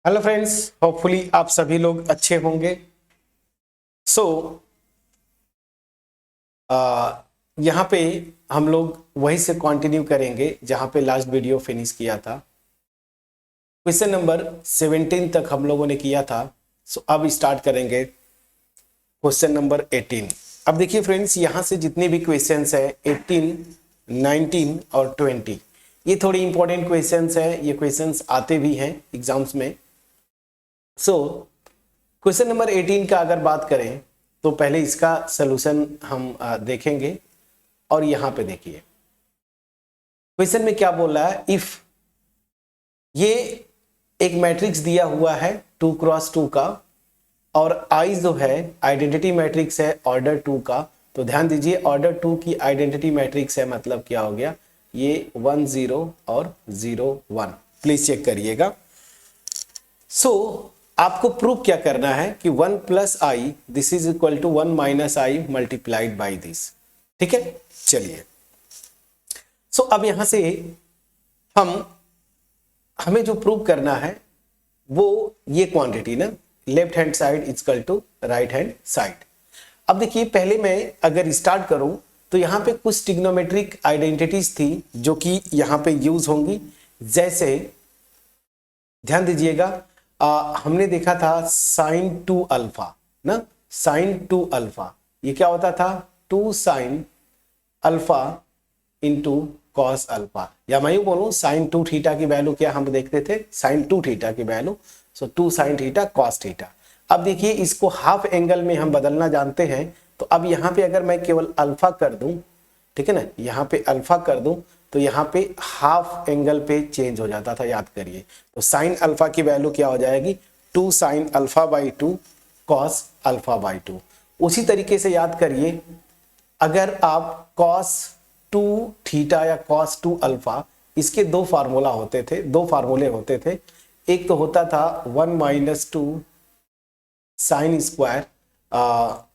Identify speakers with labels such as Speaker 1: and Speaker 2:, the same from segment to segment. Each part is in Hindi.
Speaker 1: हेलो फ्रेंड्स, होपफुली आप सभी लोग अच्छे होंगे। सो यहाँ पे हम लोग वहीं से कंटिन्यू करेंगे जहाँ पे लास्ट वीडियो फिनिश किया था। क्वेश्चन नंबर 17 तक हम लोगों ने किया था। सो अब स्टार्ट करेंगे क्वेश्चन नंबर 18। अब देखिए फ्रेंड्स, यहाँ से जितने भी क्वेश्चंस है 18, 19 और 20, ये थोड़ी इंपॉर्टेंट क्वेश्चंस है। ये क्वेश्चंस आते भी हैं एग्जाम्स में। सो क्वेश्चन नंबर 18 का अगर बात करें तो पहले इसका सलूशन हम देखेंगे। और यहां पे देखिए क्वेश्चन में क्या बोल रहा है। इफ ये एक मैट्रिक्स दिया हुआ है 2x2 का और आई जो है आइडेंटिटी मैट्रिक्स है ऑर्डर 2 का। तो ध्यान दीजिए, ऑर्डर 2 की आइडेंटिटी मैट्रिक्स है, मतलब क्या हो गया, ये 1 0 और 0 1। प्लीज चेक करिएगा। सो आपको प्रूव क्या करना है कि 1 plus I this is equal to 1 minus I multiplied by this. ठीक है, चलिए। सो अब यहां से हमें जो प्रूव करना है वो ये क्वांटिटी ना, left hand side equal to right hand side. अब देखिए, पहले मैं अगर स्टार्ट करूं तो यहां पे कुछ ट्रिग्नोमेट्रिक आइडेंटिटीज थी जो कि यहां पे यूज होंगी। जैसे ध्यान दीजिएगा, हमने देखा था साइन 2 अल्फा ना, साइन 2 अल्फा ये क्या होता था, 2 sine alpha into cos alpha, या मैं यूं बोलूं साइन 2 थीटा की वैल्यू क्या हम देखते थे, साइन 2 थीटा की वैल्यू। सो 2 साइन थीटा कॉस थीटा। अब देखिए, इसको हाफ एंगल में हम बदलना जानते हैं। तो अब यहां पे अगर मैं केवल अल्फा कर दूं, ठीक है ना, यहां पे अल्फा कर दूं तो यहाँ पे हाफ एंगल पे चेंज हो जाता था, याद करिए। तो साइन अल्फा की वैल्यू क्या हो जाएगी, 2 sign alpha by 2 cos alpha by 2। उसी तरीके से याद करिए, अगर आप कॉस 2 थीटा या कॉस 2 अल्फा, इसके दो फार्मूला होते थे, दो फार्मूले होते थे। एक तो होता था 1 माइनस 2 साइन स्क्वायर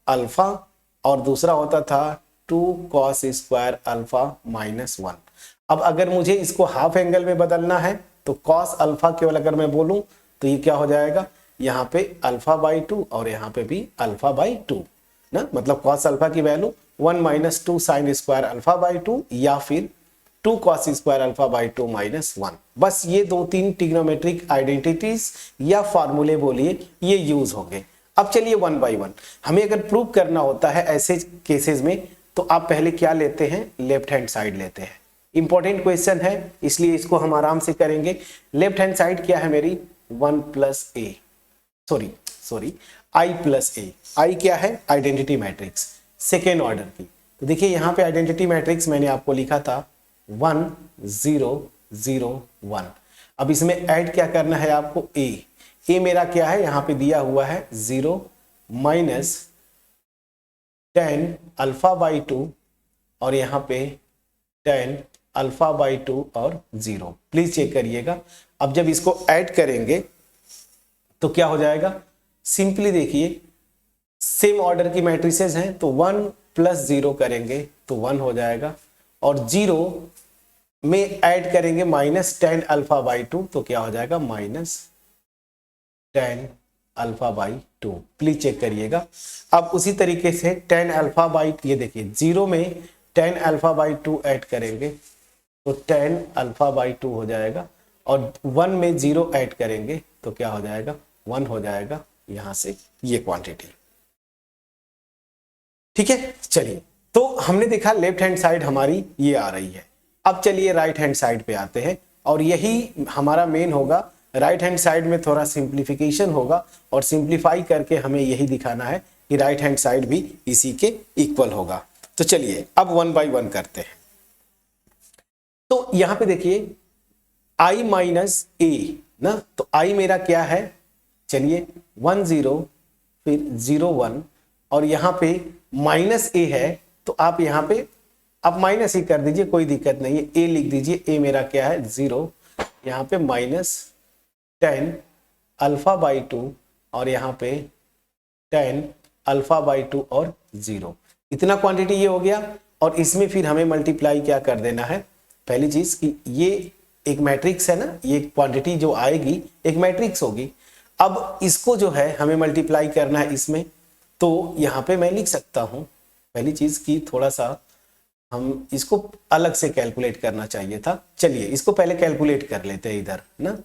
Speaker 1: अल्फा, और दूसरा होता था 2 कॉस स्क्वायर अल्फा माइनस 1। अब अगर मुझे इसको हाफ एंगल में बदलना है तो कॉस अल्फा केवल अगर मैं बोलूं तो ये क्या हो जाएगा, यहाँ पे अल्फा बाई 2 और यहाँ पे भी अल्फा बाई 2 ना, मतलब कॉस अल्फा की value 1 minus 2 sine square alpha by 2 या फिर 2 cos square alpha by 2 minus 1। बस ये दो तीन ट्रिग्नोमेट्रिक आइडेंटिटीज या फार्मूले बोलिए, ये यूज होंगे। अब चलिए वन बाई वन, हमें अगर प्रूव करना होता है ऐसे केसेस में तो आप पहले क्या लेते हैं, लेफ्ट हैंड साइड लेते हैं। इंपॉर्टेंट क्वेश्चन है इसलिए इसको हम आराम से करेंगे। लेफ्ट हैंड साइड क्या है मेरी, 1 plus A, sorry I plus A. I क्या है, आइडेंटिटी मैट्रिक्स सेकेंड ऑर्डर की। तो देखिए यहाँ पे आइडेंटिटी मैट्रिक्स मैंने आपको लिखा था 1 0 0 1। अब इसमें ऐड क्या करना है आपको, ए मेरा क्या है, यहाँ पे दिया हुआ है 0 माइनस 10 अल्फा बाई 2 और यहाँ पे 10 अल्फा बाई 2 और 0। प्लीज चेक करिएगा। अब जब इसको ऐड करेंगे तो क्या हो जाएगा, सिंपली देखिए, सेम ऑर्डर की मैट्रिसेस हैं तो 1 प्लस 0 करेंगे तो 1 हो जाएगा, और 0 में ऐड करेंगे माइनस 10 अल्फा बाई 2 तो क्या हो जाएगा, minus 10 alpha by 2। Please check करिएगा। अब उसी तरीके से 10 अल्फा बाई, ये देखिए 0 में 10 अल्फा बाई 2 ऐड करेंगे तो 10 अल्फा बाई 2 हो जाएगा, और 1 में 0 ऐड करेंगे तो क्या हो जाएगा, 1 हो जाएगा, यहां से ये क्वांटिटी। ठीक है, चलिए। तो हमने देखा लेफ्ट हैंड साइड हमारी ये आ रही है। अब चलिए राइट हैंड साइड पे आते हैं, और यही हमारा मेन होगा। राइट हैंड साइड में थोड़ा सिंप्लीफिकेशन होगा, और सिंप्लीफाई करके हमें यही दिखाना है कि राइट हैंड साइड भी इसी के इक्वल होगा। तो चलिए अब 1 बाई 1 करते हैं। तो यहां पे देखिए i माइनस ए ना, तो i मेरा क्या है, चलिए 1 0 फिर 0 1, और यहां पे माइनस ए है तो आप यहां पे आप माइनस ही कर दीजिए, कोई दिक्कत नहीं है। ए लिख दीजिए, ए मेरा क्या है 0, यहां पे माइनस 10 अल्फा बाई 2 और यहां पे 10 अल्फा बाई 2 और 0। इतना क्वांटिटी ये हो गया, और इसमें फिर हमें मल्टीप्लाई क्या कर देना है, पहली चीज कि ये एक मैट्रिक्स है ना, ये क्वांटिटी जो आएगी एक मैट्रिक्स होगी। अब इसको जो है हमें मल्टीप्लाई करना है इसमें, तो यहाँ पे मैं लिख सकता हूँ पहली चीज की थोड़ा सा हम इसको अलग से कैलकुलेट करना चाहिए था। चलिए इसको पहले कैलकुलेट कर लेते हैं इधर ना।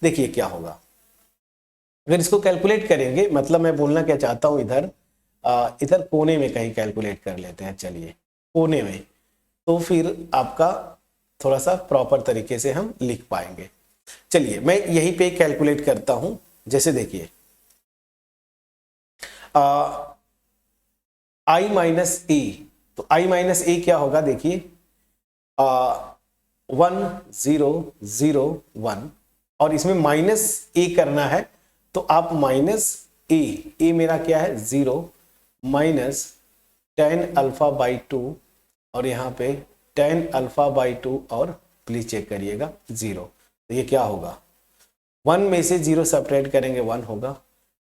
Speaker 1: देखिए क्या होगा अगर इसको कैलकुलेट करेंगे, मतलब मैं बोलना क्या चाहता हूं इधर इधर कोने में कहीं कैलकुलेट कर लेते हैं। चलिए कोने में, तो फिर आपका थोड़ा सा प्रॉपर तरीके से हम लिख पाएंगे। चलिए मैं यहीं पे कैलकुलेट करता हूं। जैसे देखिए आई माइनस ए, तो आई माइनस ए क्या होगा, देखिए 1001 और इसमें माइनस ए करना है, तो आप माइनस ए मेरा क्या है 0 माइनस 10 अल्फा बाई 2 और यहाँ पे 10 अल्फा बाई 2 और प्लीज चेक करिएगा 0। तो ये क्या होगा, 1 में से 0 सेपरेट करेंगे 1 होगा,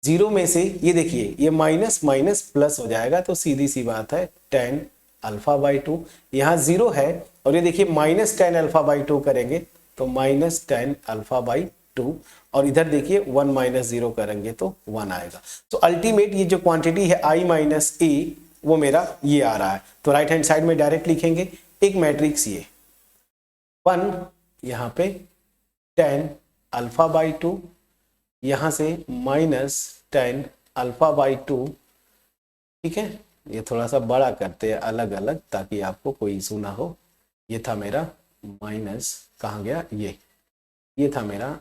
Speaker 1: 0 में से ये देखिए ये माइनस माइनस प्लस हो जाएगा, तो सीधी सी बात है 10 अल्फा बाई 2, यहाँ 0 है और ये देखिए माइनस 10 अल्फा बाई 2 करेंगे तो माइनस 10 अल्फा बाई 2 और इधर देखिए 1 माइनस 0 करेंगे तो 1 आएगा। तो अल्टीमेट ये जो क्वांटिटी है आई माइनस ए वो मेरा ये आ रहा है। तो राइट हैंड साइड में डायरेक्ट लिखेंगे एक मैट्रिक्स ये 1 यहाँ पे 10 अल्फा बाई 2, यहाँ से माइनस 10 अल्फा बाई 2, ठीक है। ये थोड़ा सा बड़ा करते हैं अलग अलग ताकि आपको कोई इशू ना हो। ये था मेरा माइनस, कहाँ गया ये था मेरा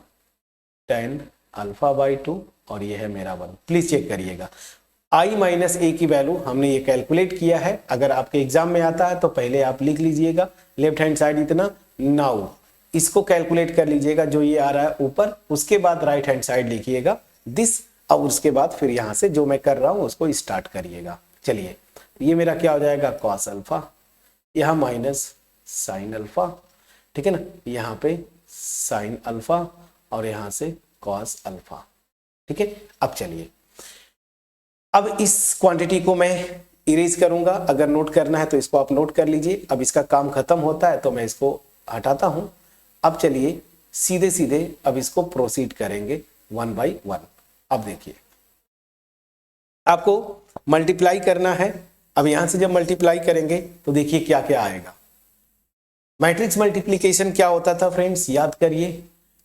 Speaker 1: 10 अल्फा बाई 2 और ये है मेरा 1। प्लीज चेक करिएगा आई माइनस ए की वैल्यू हमने ये कैलकुलेट किया है। अगर आपके एग्जाम में आता है तो पहले आप लिख लीजिएगा लेफ्ट हैंड साइड इतना, नाउ इसको कैलकुलेट कर लीजिएगा जो ये आ रहा है ऊपर, उसके बाद राइट हैंड साइड लिखिएगा दिस और उसके बाद फिर यहाँ से जो मैं कर रहा हूँ उसको स्टार्ट करिएगा। चलिए ये मेरा क्या हो जाएगा कॉस अल्फा, यहाँ माइनस साइन अल्फा, ठीक है ना, यहाँ पे साइन अल्फा और यहाँ से कॉस अल्फा, ठीक है। अब चलिए अब इस क्वांटिटी को मैं इरेज करूंगा, अगर नोट करना है तो इसको आप नोट कर लीजिए। अब इसका काम खत्म होता है तो मैं इसको हटाता हूं। अब चलिए सीधे सीधे अब इसको प्रोसीड करेंगे 1 बाई 1। अब देखिए आपको मल्टीप्लाई करना है। अब यहां से जब मल्टीप्लाई करेंगे तो देखिए क्या क्या आएगा। मैट्रिक्स मल्टीप्लीकेशन क्या होता था फ्रेंड्स, याद करिए।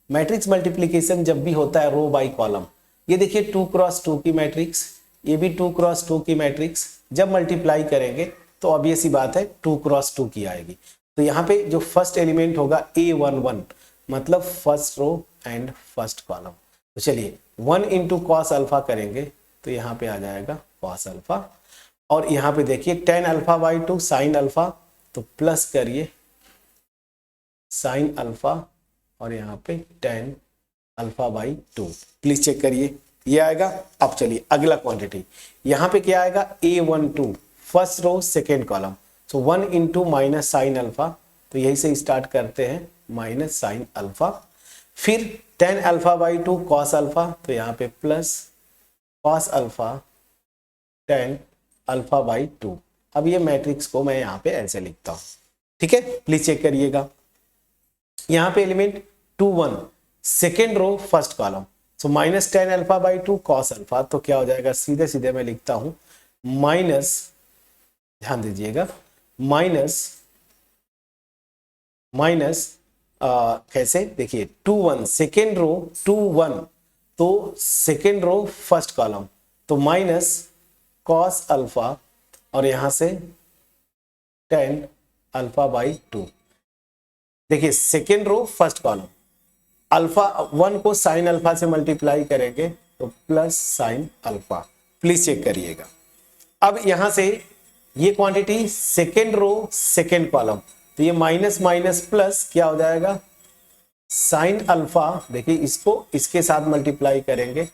Speaker 1: मैट्रिक्स मल्टीप्लीकेशन जब भी होता है रो बाई कॉलम, ये देखिए 2 क्रॉस 2 की मैट्रिक्स, ये भी 2 क्रॉस 2 की मैट्रिक्स, जब मल्टीप्लाई करेंगे तो ऑब्वियस सी बात है 2 क्रॉस 2 की आएगी। तो यहाँ पे जो फर्स्ट एलिमेंट होगा A11 मतलब first row and first column. तो चलिए 1 इंटू कॉस अल्फा करेंगे तो यहाँ पे आ जाएगा कॉस अल्फा और यहाँ पे देखिए 10 अल्फा बाई 2 साइन अल्फा, तो प्लस करिए साइन अल्फा और यहाँ पे 10 अल्फा बाई 2। प्लीज चेक करिए ये आएगा। अब चलिए अगला क्वांटिटी यहाँ पे क्या आएगा A12 first row second column, so 1 into minus sine alpha, तो यही से स्टार्ट करते हैं माइनस साइन अल्फा, फिर 10 अल्फा बाई 2 कॉस अल्फा, तो यहाँ पे plus cos alpha 10 alpha by 2। अब ये मैट्रिक्स को मैं यहाँ पे ऐसे लिखता हूँ, ठीक है। प्लीज चेक करिएगा यहाँ पे element 2 1 second row first column, so minus 10 alpha by 2 cos alpha, तो क्या हो जाएगा सीधे सीधे मैं लिखता हूं माइनस, ध्यान दीजिएगा माइनस कैसे देखिए 2 1 सेकेंड रो 2 1 तो सेकेंड रो फर्स्ट कॉलम, तो माइनस कॉस अल्फा और यहां से 10 अल्फा बाई 2। देखिए second row first column, alpha 1 को साइन अल्फा से मल्टीप्लाई करेंगे तो plus sine alpha. Please check करिएगा। अब यहां से ये quantity second row second column, तो ये माइनस माइनस प्लस क्या हो जाएगा साइन अल्फा, देखिए इसको इसके साथ मल्टीप्लाई करेंगे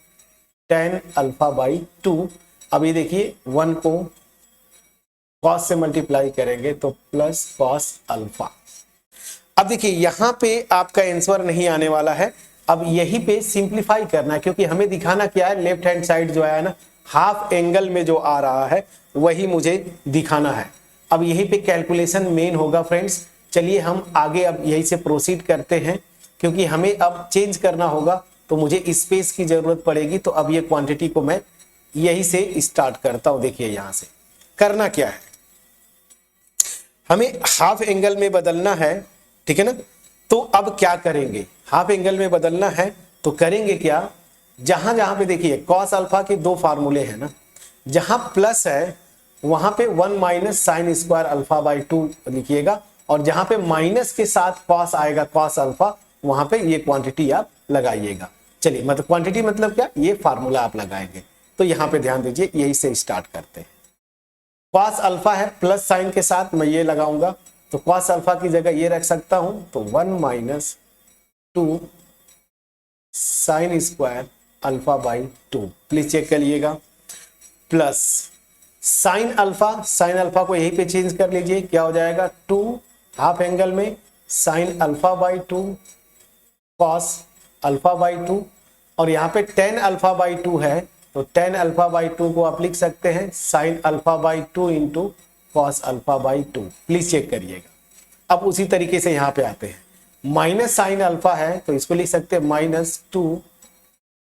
Speaker 1: 10 अल्फा बाई 2। अब ये देखिए 1 को कॉस से मल्टीप्लाई करेंगे तो प्लस कॉस अल्फा। अब देखिए यहाँ पे आपका आंसर नहीं आने वाला है, अब यहीं पे सिंप्लीफाई करना है क्योंकि हमें दिखाना क्या है, लेफ्ट हैंड साइड जो है ना हाफ एंगल में जो आ रहा है वही मुझे दिखाना है। अब यहीं पे कैलकुलेशन मेन होगा फ्रेंड्स। चलिए हम आगे अब यहीं से प्रोसीड करते हैं क्योंकि हमें अब चेंज करना होगा तो मुझे स्पेस की जरूरत पड़ेगी। तो अब ये क्वांटिटी को मैं यही से स्टार्ट करता हूं। देखिए यहां से करना क्या है, हमें हाफ एंगल में बदलना है, ठीक है ना। तो अब क्या करेंगे, हाफ एंगल में बदलना है तो करेंगे क्या, जहां जहां पे देखिए कॉस अल्फा के दो फार्मूले हैं ना, जहां प्लस है वहां पे 1 minus sign square alpha by 2 लिखिएगा, और जहां पे माइनस के साथ कॉस आएगा कॉस अल्फा, वहां पे ये क्वांटिटी आप लगाइएगा। चलिए मतलब क्वांटिटी मतलब क्या, ये फार्मूला आप लगाएंगे। तो यहां पे ध्यान दीजिए, यही से स्टार्ट करते हैं। कॉस अल्फा है प्लस साइन के साथ, मैं ये लगाऊंगा, तो कॉस अल्फा की जगह ये रख सकता हूं, तो 1 minus 2 sine square alpha by 2, please check करिएगा, प्लस साइन अल्फा को यहीं पे चेंज कर लीजिए, क्या हो जाएगा 2 हाफ एंगल में sign alpha by 2 cos alpha by 2, और यहाँ पे टेन अल्फा बाई 2 है, तो टेन अल्फा बाई 2 को आप लिख सकते हैं sine alpha by 2 into cos alpha by 2, please check करिएगा। अब उसी तरीके से यहाँ पे आते हैं, माइनस साइन अल्फा है तो इसको लिख सकते हैं minus 2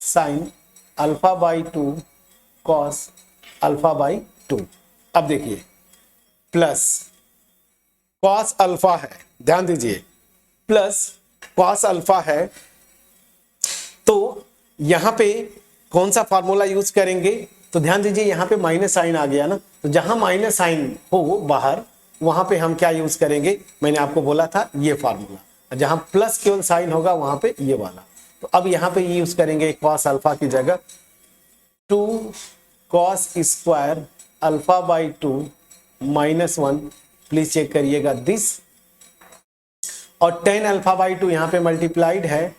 Speaker 1: sign alpha by 2 cos alpha by 2। अब देखिए प्लस कॉस अल्फा है, ध्यान दीजिए, प्लस कॉस अल्फा है, तो यहां पे कौन सा फार्मूला यूज करेंगे, तो ध्यान दीजिए यहां पे माइनस साइन आ गया ना, तो जहां माइनस साइन हो बाहर वहां पे हम क्या यूज करेंगे, मैंने आपको बोला था ये फार्मूला, जहां प्लस केवल साइन होगा वहां पे ये वाला। तो अब यहां पे ये यूज करेंगे कॉस अल्फा की जगह 2 cos square alpha by 2 minus 1, please check करिएगा दिस, और टेन अल्फा बाई 2 यहां पे मल्टीप्लाइड है,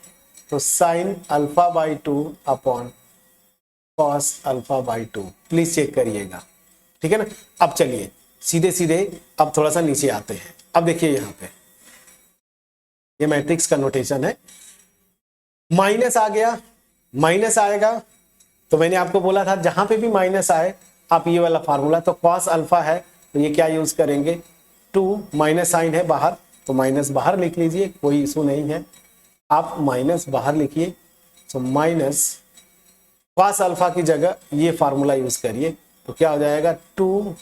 Speaker 1: तो sine alpha by 2 upon cos alpha by 2, please check करिएगा, ठीक है ना। अब चलिए सीधे सीधे अब थोड़ा सा नीचे आते हैं। अब देखिए यहां पे ये मैट्रिक्स का नोटेशन है, माइनस आ गया, माइनस आएगा तो मैंने आपको बोला था जहां पे भी माइनस आए आप ये वाला फार्मूला, तो कॉस अल्फा है तो ये क्या यूज करेंगे 2, माइनस साइन है बाहर तो माइनस बाहर लिख लीजिए, कोई इशू नहीं है, आप माइनस बाहर लिखिए, तो माइनस कॉस अल्फा की जगह ये फार्मूला यूज करिए, तो क्या हो जाएगा 2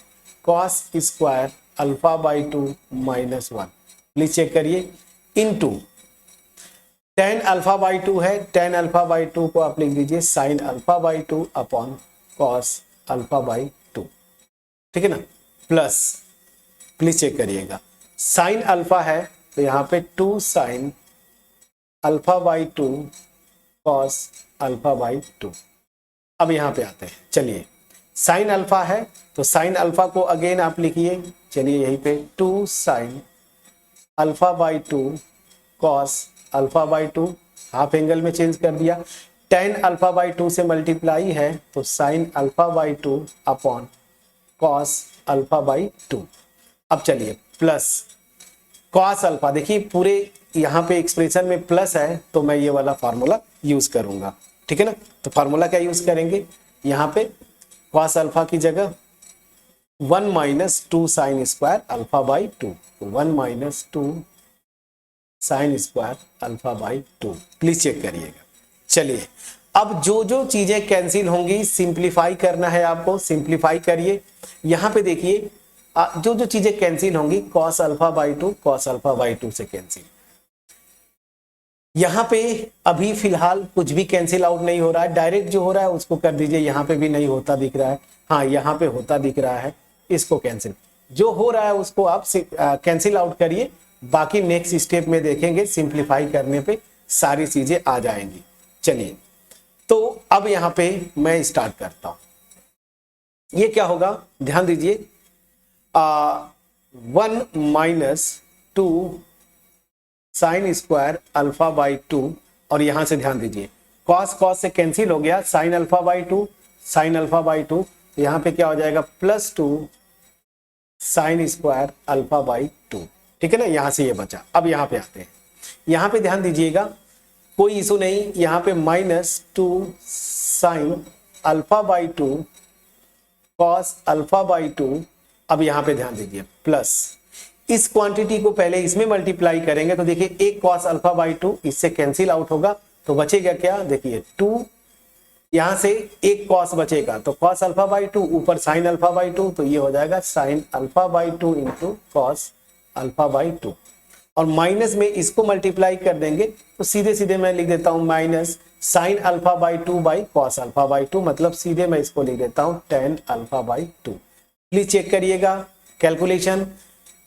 Speaker 1: cos square alpha by 2 minus 1, please check करिए, इनटू टेन अल्फा बाई 2 है, टेन अल्फा बाई 2 को आप लिख दीजिए sign alpha by 2 upon cos alpha by 2, ठीक है ना, प्लस प्लीज चेक करिएगा साइन अल्फा है तो यहाँ पे 2 sign alpha by 2 cos alpha by 2। अब यहां पे आते हैं, चलिए साइन अल्फा है तो साइन अल्फा को अगेन आप लिखिए, चलिए यहीं पे 2 sign alpha by 2 cos alpha by 2, half angle में चेंज कर दिया, टेन अल्फा बाई 2 से मल्टीप्लाई है तो sine alpha by 2 upon cos alpha by 2। अब चलिए प्लस कॉस अल्फा, देखिए पूरे यहाँ पे एक्सप्रेशन में प्लस है तो मैं ये वाला फार्मूला यूज करूंगा, ठीक है ना। तो फार्मूला क्या यूज करेंगे, यहाँ पे कॉस अल्फा की जगह 1 minus 2 sine square alpha by 2, 1 minus 2 sine square alpha by 2, please check करिएगा। चलिए अब जो जो चीजें कैंसिल होंगी सिंप्लीफाई करना है आपको, सिंप्लीफाई करिए। यहाँ पे देखिए जो जो चीजें कैंसिल होंगी cos alpha by 2 cos alpha by 2 से कैंसिल, यहाँ पे अभी फिलहाल कुछ भी कैंसिल आउट नहीं हो रहा है, डायरेक्ट जो हो रहा है उसको कर दीजिए, यहाँ पे भी नहीं होता दिख रहा है, हाँ यहाँ पे होता दिख रहा है, इसको कैंसिल, जो हो रहा है उसको आप कैंसिल आउट करिए, बाकी नेक्स्ट स्टेप में देखेंगे, सिंप्लीफाई करने पे सारी चीजें आ जाएंगी। चलिए तो अब यहाँ पे मैं स्टार्ट करता हूं, ये क्या होगा ध्यान दीजिए, 1 minus 2 sine square alpha by 2, और यहां से ध्यान दीजिए कॉस कॉस से कैंसिल हो गया, sign alpha by 2 sign alpha by 2, तो यहां पे क्या हो जाएगा plus 2 sine square alpha by 2, ठीक है ना, यहां से ये बचा। अब यहां पे आते हैं, यहां पे ध्यान दीजिएगा कोई इशू नहीं, यहां पे minus 2 sign alpha by 2 cos alpha by 2, अब यहां पे ध्यान दीजिए प्लस इस क्वांटिटी को पहले इसमें मल्टीप्लाई करेंगे तो देखिए एक कॉस अल्फा बाई 2 इससे कैंसिल आउट होगा, तो बचेगा क्या, देखिए 2, यहां से एक कॉस बचेगा तो कॉस अल्फा बाई 2, ऊपर साइन अल्फा बाई 2, तो ये हो जाएगा sign alpha by 2 into cos alpha by 2। और माइनस में इसको मल्टीप्लाई कर देंगे तो सीधे सीधे मैं लिख देता हूं minus sine alpha by 2 by cos alpha by 2, मतलब सीधे मैं इसको लिख देता हूं tan alpha by 2। Please check करिएगा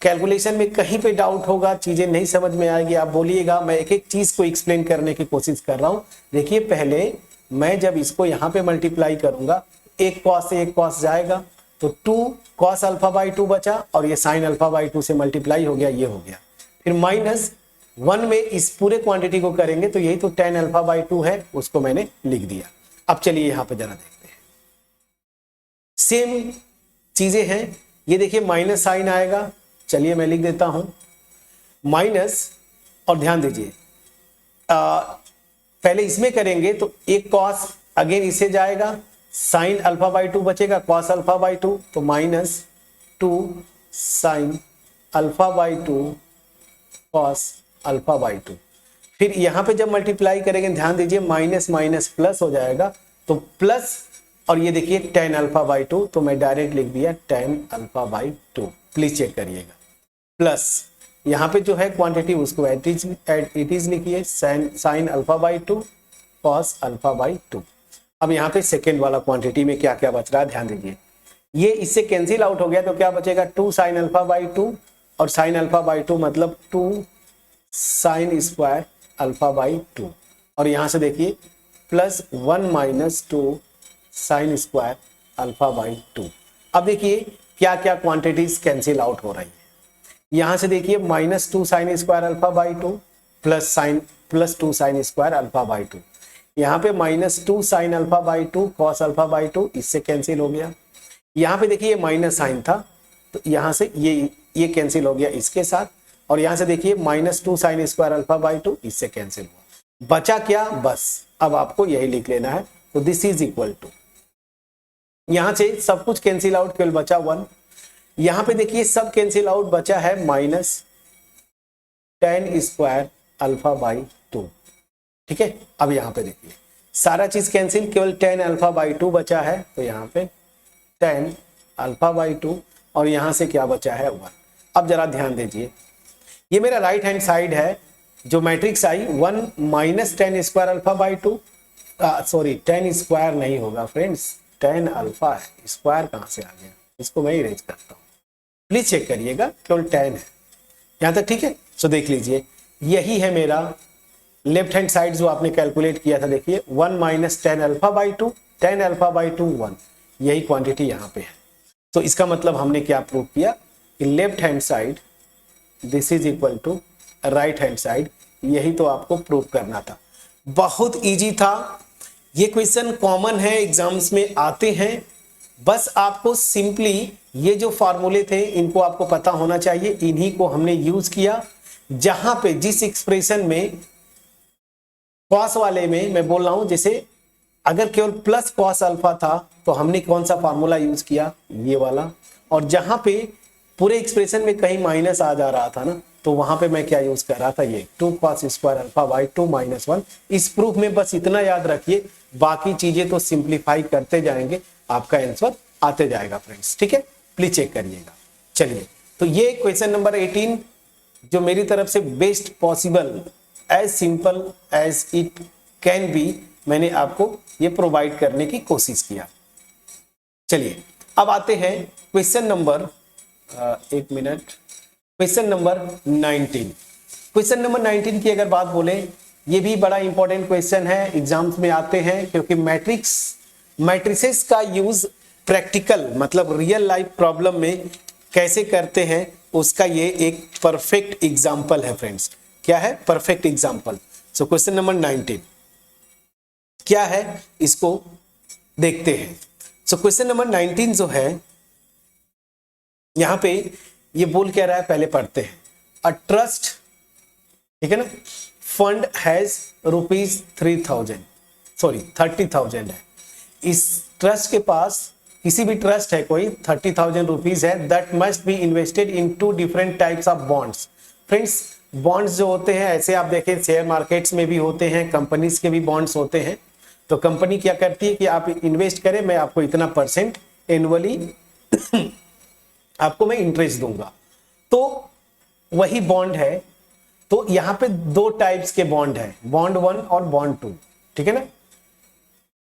Speaker 1: कैलकुलेशन में कहीं पे डाउट होगा, चीजें नहीं समझ में आएगी, आप बोलिएगा। मैं एक एक चीज को एक्सप्लेन करने की कोशिश कर रहा हूं। देखिए पहले मैं जब इसको यहां पे मल्टीप्लाई करूंगा, एक कॉस से एक कॉस जाएगा तो 2 कॉस अल्फा बाई 2 बचा, और ये साइन अल्फा बाई 2 से मल्टीप्लाई हो गया, ये हो गया। फिर माइनस 1 में इस पूरे क्वांटिटी को करेंगे तो यही तो tan अल्फा बाई 2 है, उसको मैंने लिख दिया। अब चलिए यहां पे जरा देखते हैं, सेम चीजें हैं। ये देखिए माइनस साइन आएगा, चलिए मैं लिख देता हूं माइनस, और ध्यान दीजिए पहले इसमें करेंगे तो एक कॉस अगेन इससे जाएगा, साइन अल्फा बाई 2 बचेगा, कॉस अल्फा बाई 2, तो minus 2 sign alpha by 2 cos alpha by 2। फिर यहां पे जब मल्टीप्लाई करेंगे ध्यान दीजिए माइनस माइनस प्लस हो जाएगा, तो प्लस, और ये देखिए tan अल्फा बाई 2, तो मैं डायरेक्ट लिख दिया tan alpha by 2। Please check करिएगा, प्लस यहाँ पे जो है क्वांटिटी उसको इट इज लिखिए sine alpha by 2 cos alpha by 2। अब यहाँ पे सेकेंड वाला क्वांटिटी में क्या क्या बच रहा है ध्यान दीजिए, ये इससे कैंसिल आउट हो गया तो क्या बचेगा 2 साइन अल्फा बाई 2, और साइन अल्फा बाई 2 मतलब 2 साइन स्क्वायर अल्फा बाई 2, और यहाँ से देखिए plus 1 minus 2 sine square alpha by 2। अब देखिए क्या क्या क्वांटिटीज कैंसिल आउट हो रही है। यहां से देखिए minus 2 sine square alpha by 2 plus 2 sine square alpha by 2, यहाँ पे minus 2 sign alpha by 2 cos alpha by 2, इससे कैंसिल हो गया। यहाँ पे देखिए माइनस साइन था तो यहाँ से ये कैंसिल हो गया इसके साथ, और यहाँ से देखिए minus 2 sine square alpha by 2, इससे कैंसिल हुआ। बचा क्या, बस अब आपको यही लिख लेना है, तो दिस इज इक्वल टू, यहां से सब कुछ कैंसिल आउट, केवल बचा 1। यहां पे देखिए सब कैंसिल आउट, बचा है minus tan square alpha by 2। ठीक है, अब यहां पे देखिए सारा चीज कैंसिल, केवल tan अल्फा बाई 2 बचा है, तो यहाँ पे tan अल्फा बाई 2, और यहां से क्या बचा है 1। अब जरा ध्यान दीजिए, ये मेरा राइट हैंड साइड है, जो matrix I 1 minus tan square alpha by 2, sorry tan square नहीं होगा फ्रेंड्स, tan अल्फा है, स्क्वायर कहां से आ गया, इसको मैं इरेज करता हूं, प्लीज चेक करिएगा, केवल tan है यहां तक। ठीक है, सो देख लीजिए यही है मेरा लेफ्ट हैंड साइड जो आपने कैलकुलेट किया था, देखिए 1 minus tan alpha by 2, tan alpha by 2 1, यही क्वांटिटी यहां पे है। तो इसका मतलब हमने क्या प्रूव किया कि left hand side this is equal to right hand side, यही तो आपको प्रूव करना था। बहुत इजी था, ये क्वेश्चन कॉमन है, एग्जाम्स में आते हैं, बस आपको सिंपली ये जो फॉर्मूले थे इनको आपको पता होना चाहिए, इन्हीं को हमने यूज किया। जहां पे जिस एक्सप्रेशन में कॉस वाले में मैं बोल रहा हूं, जैसे अगर केवल प्लस कॉस अल्फा था तो हमने कौन सा फॉर्मूला यूज किया, ये वाला, और जहां पे पूरे एक्सप्रेशन में कहीं माइनस आ जा रहा था ना, तो वहां पे मैं क्या यूज कर रहा था, ये 2 cos square alpha by 2 minus 1। इस प्रूफ में बस इतना याद रखिए, बाकी चीजें तो सिंप्लीफाई करते जाएंगे, आपका आंसर आते जाएगा फ्रेंड्स। ठीक है, प्लीज चेक करिएगा। चलिए, तो ये क्वेश्चन नंबर 18 जो मेरी तरफ से best possible, as simple as it can be, मैंने आपको ये प्रोवाइड करने की कोशिश किया। चलिए अब आते हैं क्वेश्चन नंबर, एक minute, question number 19। Question number 19 की अगर बात बोले, ये भी बड़ा इंपॉर्टेंट क्वेश्चन है, एग्जाम्स में आते हैं, क्योंकि मैट्रिसेस का यूज प्रैक्टिकल मतलब रियल लाइफ प्रॉब्लम में कैसे करते हैं, उसका ये एक परफेक्ट एग्जाम्पल है फ्रेंड्स। क्या है, perfect example. So question number 19 क्या है, इसको देखते हैं। सो क्वेश्चन नंबर 19 जो है, यहां पे ये बोल क्या रहा है, पहले पढ़ते हैं। अ ट्रस्ट, ठीक है ना, फंड हैज ₹30,000 है। इस ट्रस्ट के पास, किसी भी ट्रस्ट है कोई, 30,000 रुपीज है, that must be invested in 2 different types of bonds. Friends, bonds जो होते हैं ऐसे आप देखें शेयर मार्केट्स में भी होते हैं, कंपनीज के भी बॉन्ड्स होते हैं। तो कंपनी क्या करती है कि आप इन्वेस्ट करें, मैं आपको इतना परसेंट एनुअली आपको मैं इंटरेस्ट दूंगा। तो वही बॉन्ड है। तो यहां पे दो टाइप्स के बॉन्ड है, बॉन्ड 1 और बॉन्ड 2, ठीक है ना।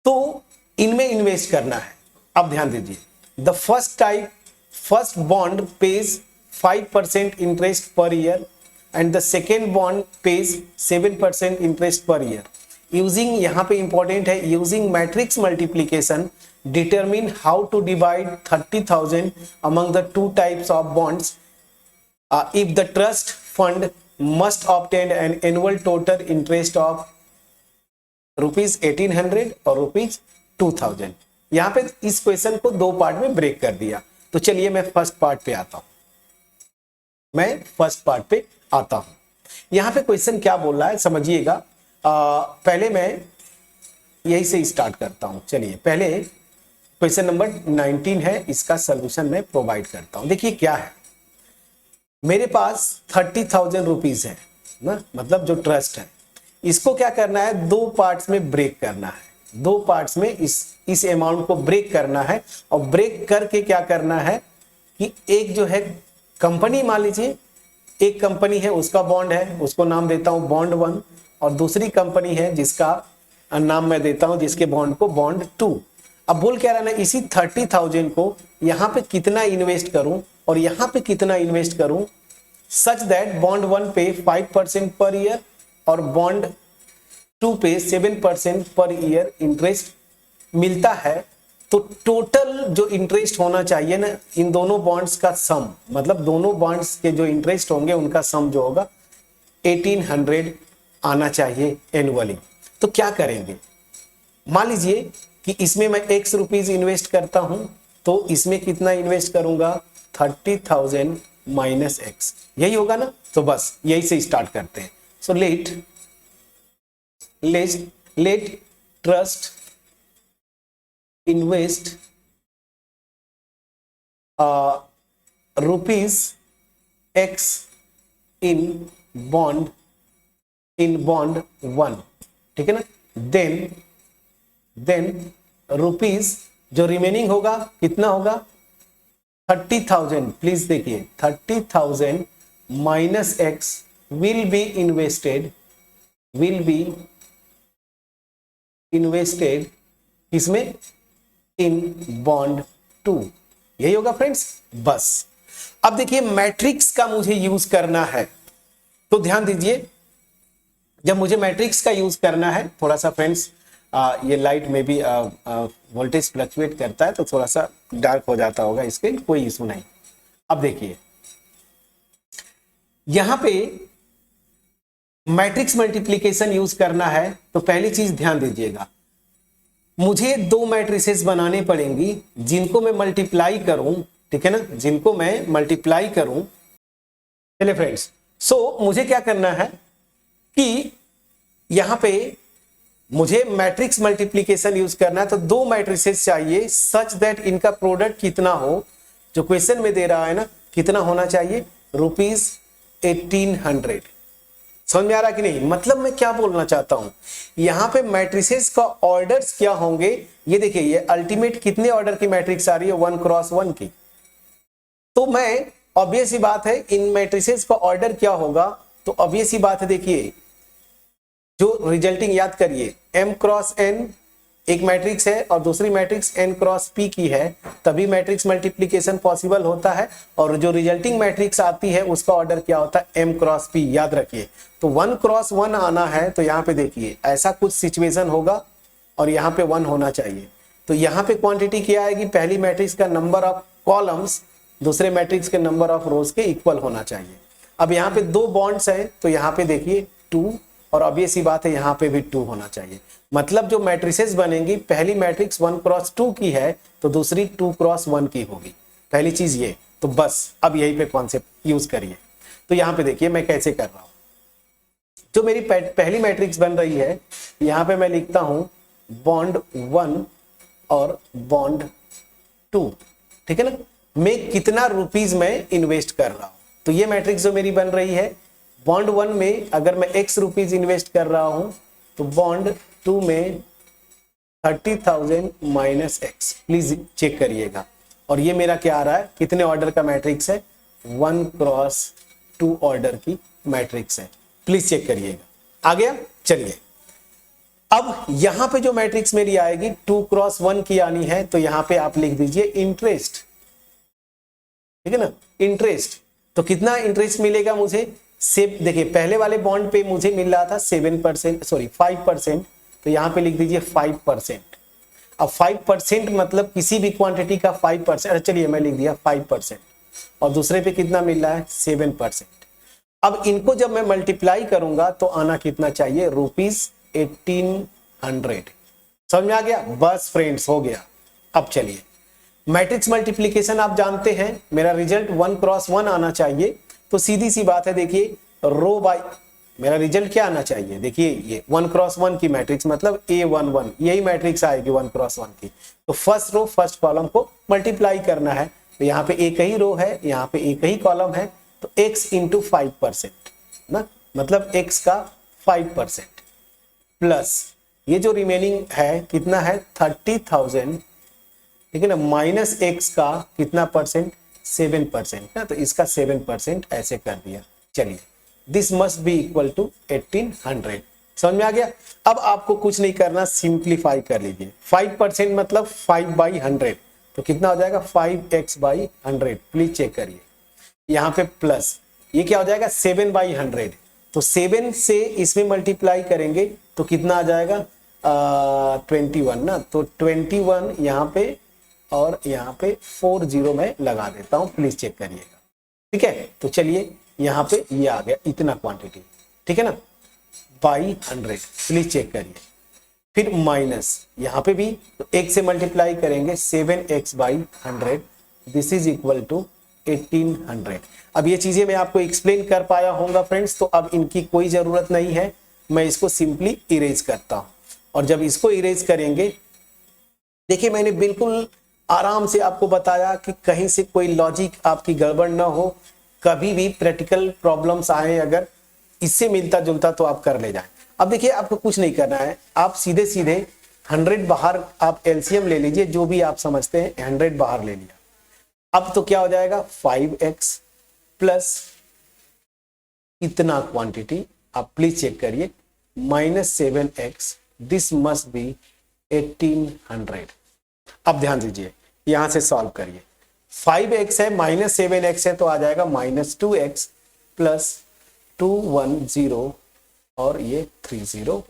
Speaker 1: तो इनमें इन्वेस्ट करना है। अब ध्यान दीजिए, the first type, first bond page 5% interest per year and the second bond page 7% interest per year. Using, यहां पे इंपॉर्टेंट है, using matrix multiplication determine how to divide 30,000 among the two types of bonds if the trust fund must obtain an annual total interest of rupees 1800 और rupees 2000। यहां पे इस क्वेश्चन को दो पार्ट में ब्रेक कर दिया। तो चलिए मैं फर्स्ट पार्ट पे आता हूं, यहां पे क्वेश्चन क्या बोल रहा है समझिएगा। पहले मैं यही से स्टार्ट करता हूं। चलिए पहले क्वेश्चन नंबर 19 है, इसका सलूशन मैं प्रोवाइड करता हूं। देखिए क्या है, मेरे पास 30,000 रुपीज है ना, मतलब जो ट्रस्ट है, इसको क्या करना है, दो पार्ट्स में ब्रेक करना है। दो पार्ट्स में इस अमाउंट को ब्रेक करना है। और ब्रेक करके क्या करना है कि एक जो है कंपनी, मान लीजिए एक कंपनी है उसका बॉन्ड है, उसको नाम देता हूं बॉन्ड 1, और दूसरी कंपनी है जिसका नाम मैं देता हूं, जिसके बॉन्ड को बॉन्ड 2। अब बोल क्या रहा है, इसी 30,000 को यहां पे कितना इन्वेस्ट करूं और यहां पे कितना इन्वेस्ट करूं, सच दैट बॉन्ड 1 पे 5% पर ईयर और बॉन्ड 2 पे 7% पर ईयर इंटरेस्ट मिलता है। तो टोटल जो इंटरेस्ट होना चाहिए ना इन दोनों बॉन्ड्स का सम, मतलब दोनों बॉन्ड्स के जो इंटरेस्ट होंगे उनका सम जो होगा 1800 आना चाहिए एनुअली। तो क्या करेंगे, मान लीजिए कि इसमें मैं x रुपीज इन्वेस्ट करता हूं, तो इसमें कितना इन्वेस्ट करूंगा, 30,000 माइनस x, यही होगा ना। तो बस यही से स्टार्ट करते हैं। So let trust invest rupees x in bond 1, ठीक है ना। देन रुपीज जो रिमेनिंग होगा कितना होगा, 30,000। प्लीज देखिए 30,000 minus x will be invested इसमें इन बॉन्ड 2, यही होगा फ्रेंड्स। बस अब देखिए मैट्रिक्स का मुझे यूज करना है, तो ध्यान दीजिए जब मुझे मैट्रिक्स का यूज करना है, थोड़ा सा फ्रेंड्स ये लाइट में भी वोल्टेज फ्लक्चुएट करता है तो थोड़ा सा डार्क हो जाता होगा, इसके कोई इशू नहीं। अब देखिए यहां पे मैट्रिक्स मल्टीप्लिकेशन यूज करना है, तो पहली चीज ध्यान दीजिएगा, मुझे दो मैट्रिसेस बनाने पड़ेंगी जिनको मैं मल्टीप्लाई करूं, ठीक है ना, जिनको मैं मल्टीप्लाई करूं। चलिए फ्रेंड्स, सो मुझे क्या करना है कि यहां पे मुझे मैट्रिक्स मल्टीप्लिकेशन यूज करना है, तो दो मैट्रिसेस चाहिए सच दैट इनका प्रोडक्ट कितना हो, जो क्वेश्चन में दे रहा है ना, कितना होना चाहिए, रुपीज 1800। समझ में आ रहा कि नहीं, मतलब मैं क्या बोलना चाहता हूं, यहां पे मैट्रिसेस का ऑर्डर्स क्या होंगे, ये देखिए ये अल्टीमेट कितने ऑर्डर की मैट्रिक्स आ रही है, 1 क्रॉस 1 की। तो मैं ऑब्वियस ही बात है इन मैट्रिसेस का ऑर्डर क्या होगा, तो ऑब्वियस ही बात है, देखिए जो रिजल्टिंग याद करिए, m क्रॉस n एक मैट्रिक्स है और दूसरी मैट्रिक्स n क्रॉस p की है, तभी मैट्रिक्स मल्टीप्लिकेशन पॉसिबल होता है। और जो रिजल्टिंग मैट्रिक्स आती है उसका ऑर्डर क्या होता है, m क्रॉस p, याद रखिए। तो 1 क्रॉस 1 आना है, तो यहाँ पे देखिए ऐसा कुछ सिचुएशन होगा और यहाँ पे 1 होना चाहिए। तो यहाँ पे क्वांटिटी क्या आएगी, पहली मैट्रिक्स का नंबर ऑफ कॉलम्स दूसरे मैट्रिक्स के नंबर ऑफ रोज के इक्वल होना चाहिए। अब यहाँ पे दो बॉन्ड्स हैं, तो यहाँ पे देखिए 2, और ऑब्वियस ही बात है यहाँ पे भी 2 होना चाहिए। मतलब जो मैट्रिसेस बनेंगी, पहली मैट्रिक्स 1 क्रॉस 2 की है तो दूसरी 2 क्रॉस 1 की होगी, पहली चीज ये। तो बस अब यही पे कॉन्सेप्ट यूज करिए। तो यहाँ पे देखिए मैं कैसे कर रहा हूँ, जो मेरी पहली मैट्रिक्स बन रही है, यहाँ पे मैं लिखता हूँ बॉन्ड 1 और बॉन्ड 2, ठीक है ना। मैं कितना रुपीज में इन्वेस्ट कर रहा हूँ, तो ये मैट्रिक्स जो मेरी बन रही है बॉन्ड 1 में अगर मैं x रुपीज इन्वेस्ट कर रहा हूं तो बॉन्ड 2 में 30,000 माइनस x, प्लीज चेक करिएगा। और ये मेरा क्या आ रहा है, कितने ऑर्डर का मैट्रिक्स है, 1x2 ऑर्डर की मैट्रिक्स है, प्लीज चेक करिएगा। आ गया, चलिए अब यहां पे जो मैट्रिक्स मेरी आएगी 2x1 की आनी है, तो यहां पे आप लिख दीजिए इंटरेस्ट, ठीक है ना, इंटरेस्ट। तो कितना इंटरेस्ट मिलेगा मुझे, देखिए पहले वाले बॉन्ड पे मुझे मिल रहा था 7%, सॉरी 5%, तो यहां पे लिख दीजिए 5%। अब 5% मतलब किसी भी क्वांटिटी का 5%, चलिए मैं लिख दिया 5%, और दूसरे पे कितना मिल रहा है 7%। अब इनको जब मैं मल्टीप्लाई करूंगा तो आना कितना चाहिए, ₹1800। समझ में आ गया, बस फ्रेंड्स हो गया। अब चलिए मैट्रिक्स मल्टीप्लीकेशन आप जानते हैं, मेरा रिजल्ट 1x1 आना चाहिए, तो सीधी सी बात है, देखिए रो बाय, मेरा रिजल्ट क्या आना चाहिए, देखिए ये 1x1 की मैट्रिक्स मतलब A11, यही मैट्रिक्स आएगी 1x1 की। तो फर्स्ट रो फर्स्ट कॉलम को मल्टीप्लाई करना है, तो यहाँ पे एक ही रो है, यहाँ पे एक ही कॉलम है, तो x इंटू 5% ना, मतलब x का 5% प्लस ये जो रिमेनिंग है कितना है 30,000, ठीक है ना, माइनस x का कितना परसेंट, 7% ना, तो इसका 7% ऐसे कर दिया। चलिए this must be equal to 1800। समझ में आ गया। अब आपको कुछ नहीं करना, सिंप्लीफाई कर लीजिए। 5% मतलब 5/100, तो कितना हो जाएगा 5x/100, प्लीज चेक करिए। यहाँ पे प्लस ये क्या हो जाएगा 7/100, तो 7 से इसमें मल्टीप्लाई करेंगे तो कितना आ जाएगा 21 ना, तो 21 यहाँ पे और यहाँ पे 40 में लगा देता हूं, प्लीज चेक करिएगा। ठीक है, तो चलिए यहाँ पे ये आ गया इतना क्वांटिटी, ठीक है ना, बाई 100, प्लीज चेक करिए। फिर माइनस यहाँ पे भी तो 1 से मल्टीप्लाई करेंगे 7x/100, this is equal to 1800। अब ये चीजें मैं आपको एक्सप्लेन कर पाया होगा फ्रेंड्स, तो अब इनकी कोई जरूरत नहीं है, मैं इसको सिंपली इरेज करता हूं। और जब इसको इरेज करेंगे, देखिए मैंने बिल्कुल आराम से आपको बताया कि कहीं से कोई लॉजिक आपकी गड़बड़ ना हो, कभी भी प्रैक्टिकल प्रॉब्लम्स आए अगर इससे मिलता जुलता तो आप कर ले जाएं। अब देखिए आपको कुछ नहीं करना है, आप सीधे सीधे 100 बाहर आप एलसीएम ले लीजिए, जो भी आप समझते हैं 100 बाहर ले लिया। अब तो क्या हो जाएगा 5x प्लस इतना क्वांटिटी, आप प्लीज चेक करिए, minus 7x, this must B 1800। अब ध्यान दीजिए, यहां से सॉल्व करिए, 5x है माइनस 7x है तो आ जाएगा माइनस 2x प्लस 210 और ये 30,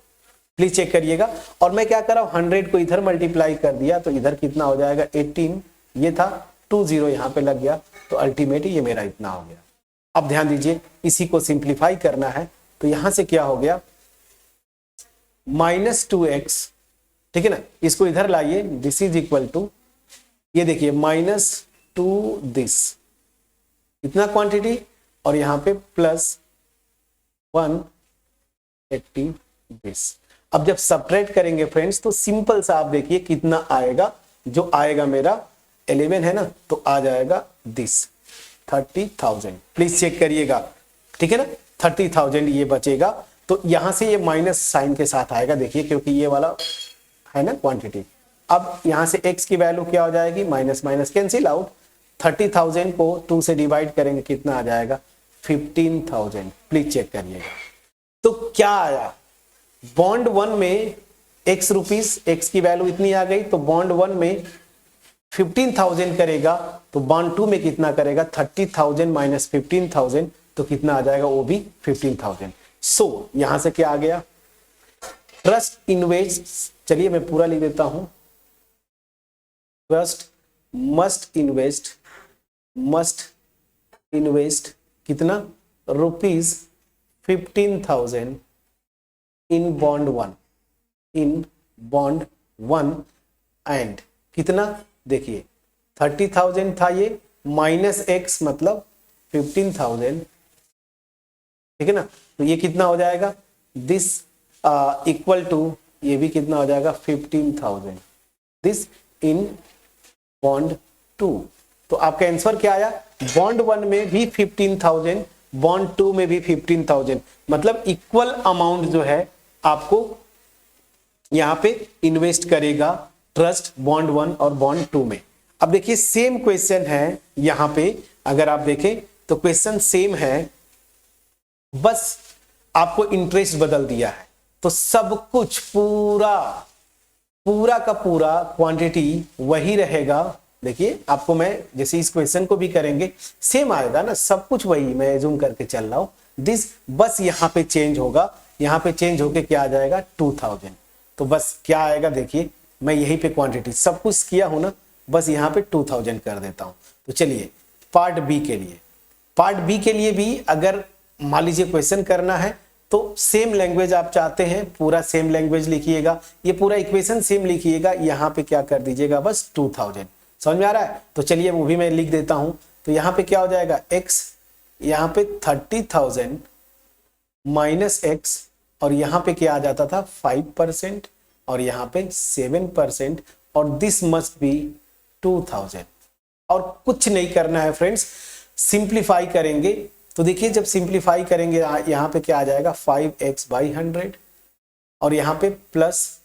Speaker 1: प्लीज चेक करिएगा। और मैं क्या कर रहा हूं 100 को इधर मल्टीप्लाई कर दिया तो इधर कितना हो जाएगा 18, ये था 20 यहां पे लग गया, तो अल्टीमेट ये मेरा इतना हो गया। अब ध्यान दीजिए, इसी को सिंप्लीफाई करना है, तो यहां से क्या हो गया माइनस 2x, ठीक है ना, इसको इधर लाइए, दिस इज इक्वल टू, ये देखिए -2 दिस, इतना क्वांटिटी, और यहां पे प्लस 180 दिस। अब जब सब्ट्रैक्ट करेंगे फ्रेंड्स तो सिंपल सा आप देखिए कितना आएगा, जो आएगा मेरा 11 है ना, तो आ जाएगा दिस 30,000, प्लीज चेक करिएगा, ठीक है ना, 30,000 ये बचेगा। तो यहां से ये माइनस साइन के साथ आएगा, देखिए क्योंकि ये वाला है ना क्वांटिटी। अब यहां से x की वैल्यू क्या हो जाएगी, माइनस माइनस कैंसिल आउट, 30,000 को 2 से डिवाइड करेंगे कितना आ जाएगा 15,000, प्लीज चेक करिएगा। तो क्या आया, बॉन्ड 1 में x रुपीस, x की वैल्यू इतनी आ गई, तो बॉन्ड 1 में 15,000 करेगा, तो बॉन्ड 2 में कितना करेगा 30,000 माइनस 15,000, तो कितना आ जाएगा वो भी 15,000। सो यहां से क्या आ गया, ट्रस्ट इन्वेस्ट, चलिए मैं पूरा लिख देता हूं, ट्रस्ट मस्ट इन्वेस्ट कितना रुपीज 15,000 इन बॉन्ड 1 एंड कितना, देखिए 30,000 था ये, माइनस x मतलब 15,000, ठीक है ना, तो ये कितना हो जाएगा दिस इक्वल टू, ये भी कितना हो जाएगा 15,000 दिस इन बॉन्ड 2। तो आपका आंसर क्या आया, बॉन्ड 1 में भी 15,000 बॉन्ड 2 में भी 15,000, मतलब इक्वल अमाउंट जो है आपको यहां पे इन्वेस्ट करेगा ट्रस्ट बॉन्ड 1 और बॉन्ड 2 में। अब देखिए सेम क्वेश्चन है यहां पे, अगर आप देखें तो क्वेश्चन सेम है, बस आपको इंटरेस्ट बदल दिया है। तो सब कुछ पूरा का पूरा क्वांटिटी वही रहेगा। देखिए आपको मैं जैसे इस क्वेश्चन को भी करेंगे सेम आएगा ना, सब कुछ वही मैं जूम करके चल रहा हूं दिस, बस यहां पे चेंज होगा, यहां पे चेंज होके क्या आ जाएगा 2000। तो बस क्या आएगा देखिए, मैं यहीं पे क्वांटिटी सब कुछ किया हूं ना, बस यहां पे 2000 कर देता हूं। तो चलिए पार्ट बी के लिए भी अगर मान लीजिए क्वेश्चन करना है तो सेम लैंग्वेज आप चाहते हैं, पूरा सेम लैंग्वेज लिखिएगा, ये पूरा इक्वेशन सेम लिखिएगा, यहां पे क्या कर दीजिएगा बस 2000। समझ में आ रहा है? तो चलिए वो भी मैं लिख देता हूं। तो यहां पे क्या हो जाएगा x, यहां पे 30,000 माइनस x, और यहां पे क्या आ जाता था 5% और यहां पे 7%, और दिस मस्ट बी 2000। और कुछ नहीं करना है फ्रेंड्स, सिंप्लीफाई करेंगे। तो देखिए जब सिंप्लीफाई करेंगे यहां पे क्या आ जाएगा 5x/100 और यहां पे प्लस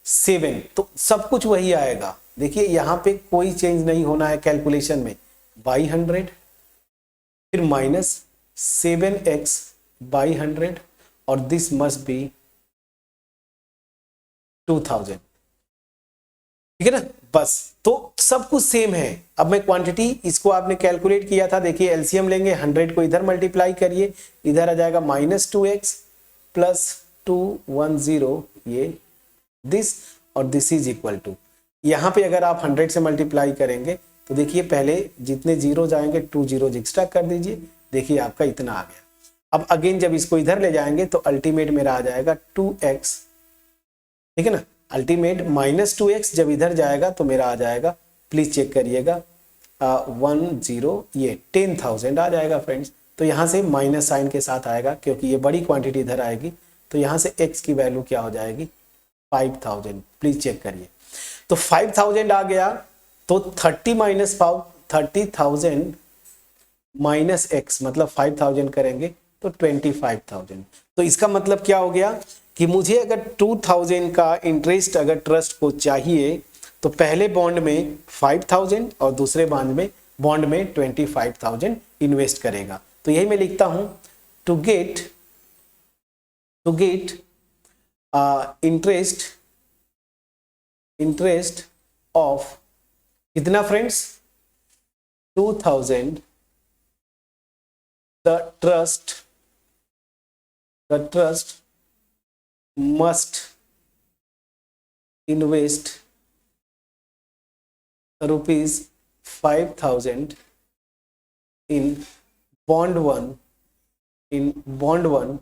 Speaker 1: 7, तो सब कुछ वही आएगा। देखिए यहां पे कोई चेंज नहीं होना है कैलकुलेशन में, बाई 100 फिर माइनस 7x/100 और दिस मस्ट बी 2000। ठीक है ना, बस तो सब कुछ सेम है। अब मैं क्वांटिटी इसको आपने कैलकुलेट किया था, देखिए एलसीएम लेंगे, 100 को इधर मल्टीप्लाई करिए, इधर आ जाएगा -2x प्लस 210, ये दिस, और दिस इज इक्वल टू, यहां पे अगर आप 100 से मल्टीप्लाई करेंगे तो देखिए पहले जितने जीरो जाएंगे 2 जीरोज एक्स्ट्रा कर दीजिए, देखिए आपका इतना आ गया। अब अगेन जब इसको इधर ले जाएंगे तो अल्टीमेट मेरा आ जाएगा 2x, ठीक है ना, अल्टीमेट -2x जब इधर जाएगा तो मेरा आ जाएगा, प्लीज चेक करिएगा 10, ये 10,000 आ जाएगा फ्रेंड्स। तो यहां से माइनस साइन के साथ आएगा क्योंकि ये बड़ी क्वांटिटी इधर आएगी, तो यहां से x की वैल्यू क्या हो जाएगी 5000, प्लीज चेक करिए। तो 5000 आ गया, तो 30,000 माइनस x मतलब 5000 करेंगे तो 25,000। तो इसका मतलब क्या हो गया कि मुझे अगर 2000 का इंटरेस्ट अगर ट्रस्ट को चाहिए तो पहले बॉन्ड में 5000 और दूसरे बॉन्ड में 25,000 इन्वेस्ट करेगा। तो यही मैं लिखता हूं, टू गेट इंटरेस्ट ऑफ कितना friends 2000, the trust must invest ₹5,000 in bond 1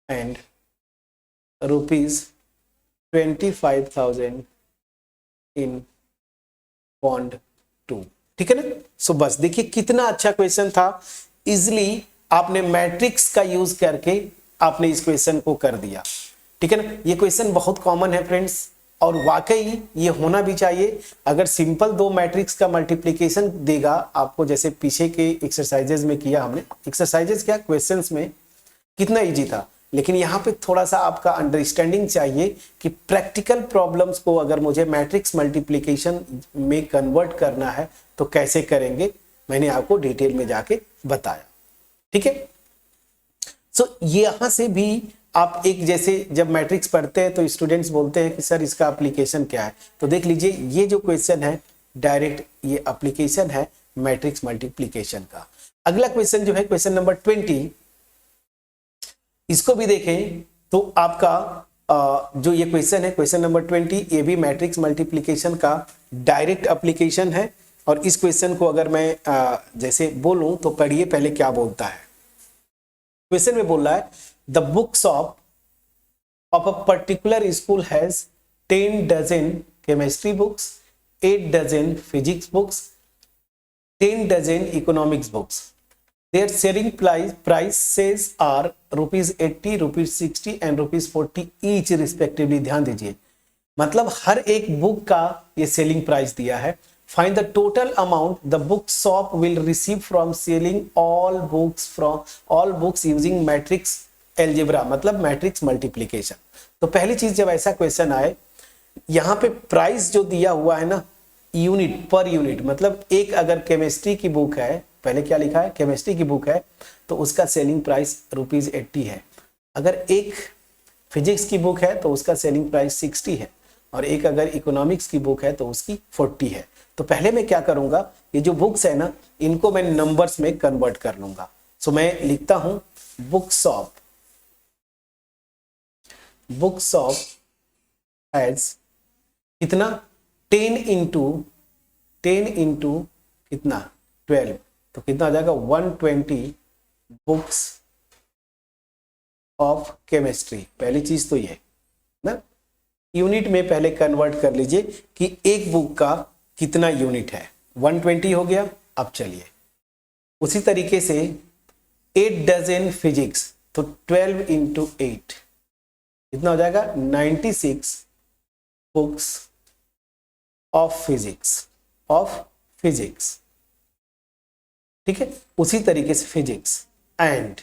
Speaker 1: and ₹25,000 in bond 2। ठीक है ना। सो बस देखिए कितना अच्छा क्वेश्चन था, इजिली आपने मैट्रिक्स का यूज करके आपने इस क्वेश्चन को कर दिया। ठीक है ना, ये क्वेश्चन बहुत कॉमन है फ्रेंड्स, और वाकई ये होना भी चाहिए। अगर सिंपल दो मैट्रिक्स का मल्टीप्लिकेशन देगा आपको, जैसे पीछे के एक्सरसाइजेज में किया हमने, एक्सरसाइजेज क्या क्वेश्चंस में कितना इजी था, लेकिन यहाँ पे थोड़ा सा आपका अंडरस्टैंडिंग चाहिए कि प्रैक्टिकल प्रॉब्लम्स को अगर मुझे मैट्रिक्स मल्टीप्लिकेशन में कन्वर्ट करना है तो कैसे करेंगे, मैंने आपको डिटेल में जाके बताया। ठीक है, सो यहां से भी आप एक, जैसे जब मैट्रिक्स पढ़ते हैं तो स्टूडेंट्स बोलते हैं कि सर इसका एप्लीकेशन क्या है, तो देख लीजिए ये जो क्वेश्चन है डायरेक्ट ये एप्लीकेशन है मैट्रिक्स मल्टीप्लिकेशन का। अगला क्वेश्चन जो है क्वेश्चन नंबर 20, इसको भी देखें तो आपका जो ये क्वेश्चन है क्वेश्चन नंबर 20, ये भी मैट्रिक्स मल्टीप्लिकेशन का डायरेक्ट एप्लीकेशन है। और इस क्वेश्चन को अगर मैं जैसे बोलूं तो पढ़िए पहले क्या बोलता है। क्वेश्चन में बोल रहा है the books of a particular school has 10 dozen chemistry books, 8 dozen physics books, 10 dozen economics books. Their selling prices are ₹80, ₹60 and ₹40 each respectively। ध्यान दीजिए, मतलब हर एक बुक का ये सेलिंग प्राइस दिया है find the total amount the book shop will receive from selling all books using matrix algebra, मतलब मैट्रिक्स मल्टीप्लीकेशन। तो पहली चीज जब ऐसा क्वेश्चन आए, यहाँ पे प्राइस जो दिया हुआ है ना, यूनिट पर यूनिट, मतलब एक अगर केमिस्ट्री की बुक है, पहले क्या लिखा है, केमिस्ट्री की बुक है तो उसका सेलिंग प्राइस ₹80 है। अगर एक फिजिक्स की बुक है तो उसका सेलिंग प्राइस 60 है, और एक अगर इकोनॉमिक्स की बुक है तो उसकी 40 है। तो पहले मैं क्या करूंगा, ये जो बुक्स है ना, इनको मैं नंबर्स में कन्वर्ट कर लूंगा। सो मैं लिखता हूं बुक्स ऑफ हैज कितना, 10 इंटू कितना 12, तो कितना आ जाएगा 120 बुक्स ऑफ केमिस्ट्री। पहली चीज तो ये ना, यूनिट में पहले कन्वर्ट कर लीजिए कि एक बुक का कितना यूनिट है, 120 हो गया। अब चलिए उसी तरीके से 8 डजन फिजिक्स, तो 12 इंटू 8 कितना हो जाएगा 96 बुक्स ऑफ फिजिक्स। ठीक है, उसी तरीके से फिजिक्स एंड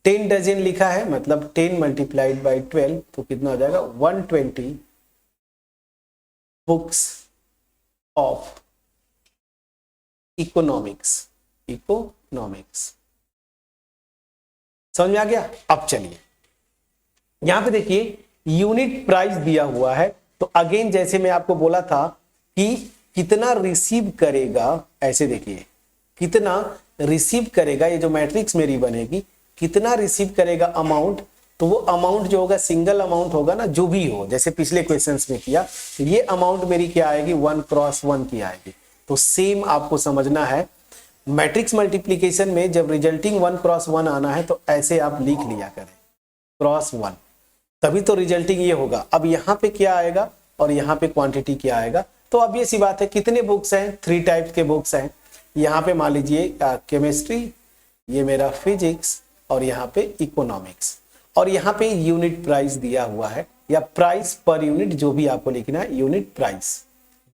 Speaker 1: 10 डजन लिखा है, मतलब 10 मल्टीप्लाइड बाई 12, तो कितना हो जाएगा 120 बुक्स ऑफ इकोनॉमिक्स। समझ में आ गया। अब चलिए यहां पे देखिए यूनिट प्राइस दिया हुआ है, तो अगेन जैसे मैं आपको बोला था कि कितना रिसीव करेगा, ऐसे देखिए कितना रिसीव करेगा, ये जो मैट्रिक्स मेरी बनेगी कितना रिसीव करेगा अमाउंट, तो वो अमाउंट जो होगा सिंगल अमाउंट होगा ना, जो भी हो, जैसे पिछले क्वेश्चंस में किया, तो ये अमाउंट मेरी क्या आएगी 1 क्रॉस 1 की आएगी। तो सेम आपको समझना है, मैट्रिक्स मल्टीप्लीकेशन में जब रिजल्टिंग 1 क्रॉस 1 आना है तो ऐसे आप लिख लिया करें क्रॉस 1, तभी तो रिजल्टिंग ये होगा। अब यहाँ पे क्या आएगा और यहाँ पे क्वांटिटी क्या आएगा, तो अब ये सी बात है, कितने बुक्स हैं, 3 टाइप्स के बुक्स हैं। यहाँ पे मान लीजिए केमिस्ट्री, ये मेरा फिजिक्स, और यहाँ पे इकोनॉमिक्स, और यहाँ पे यूनिट प्राइस दिया हुआ है, या प्राइस पर यूनिट, जो भी आपको लिखना है, यूनिट प्राइस।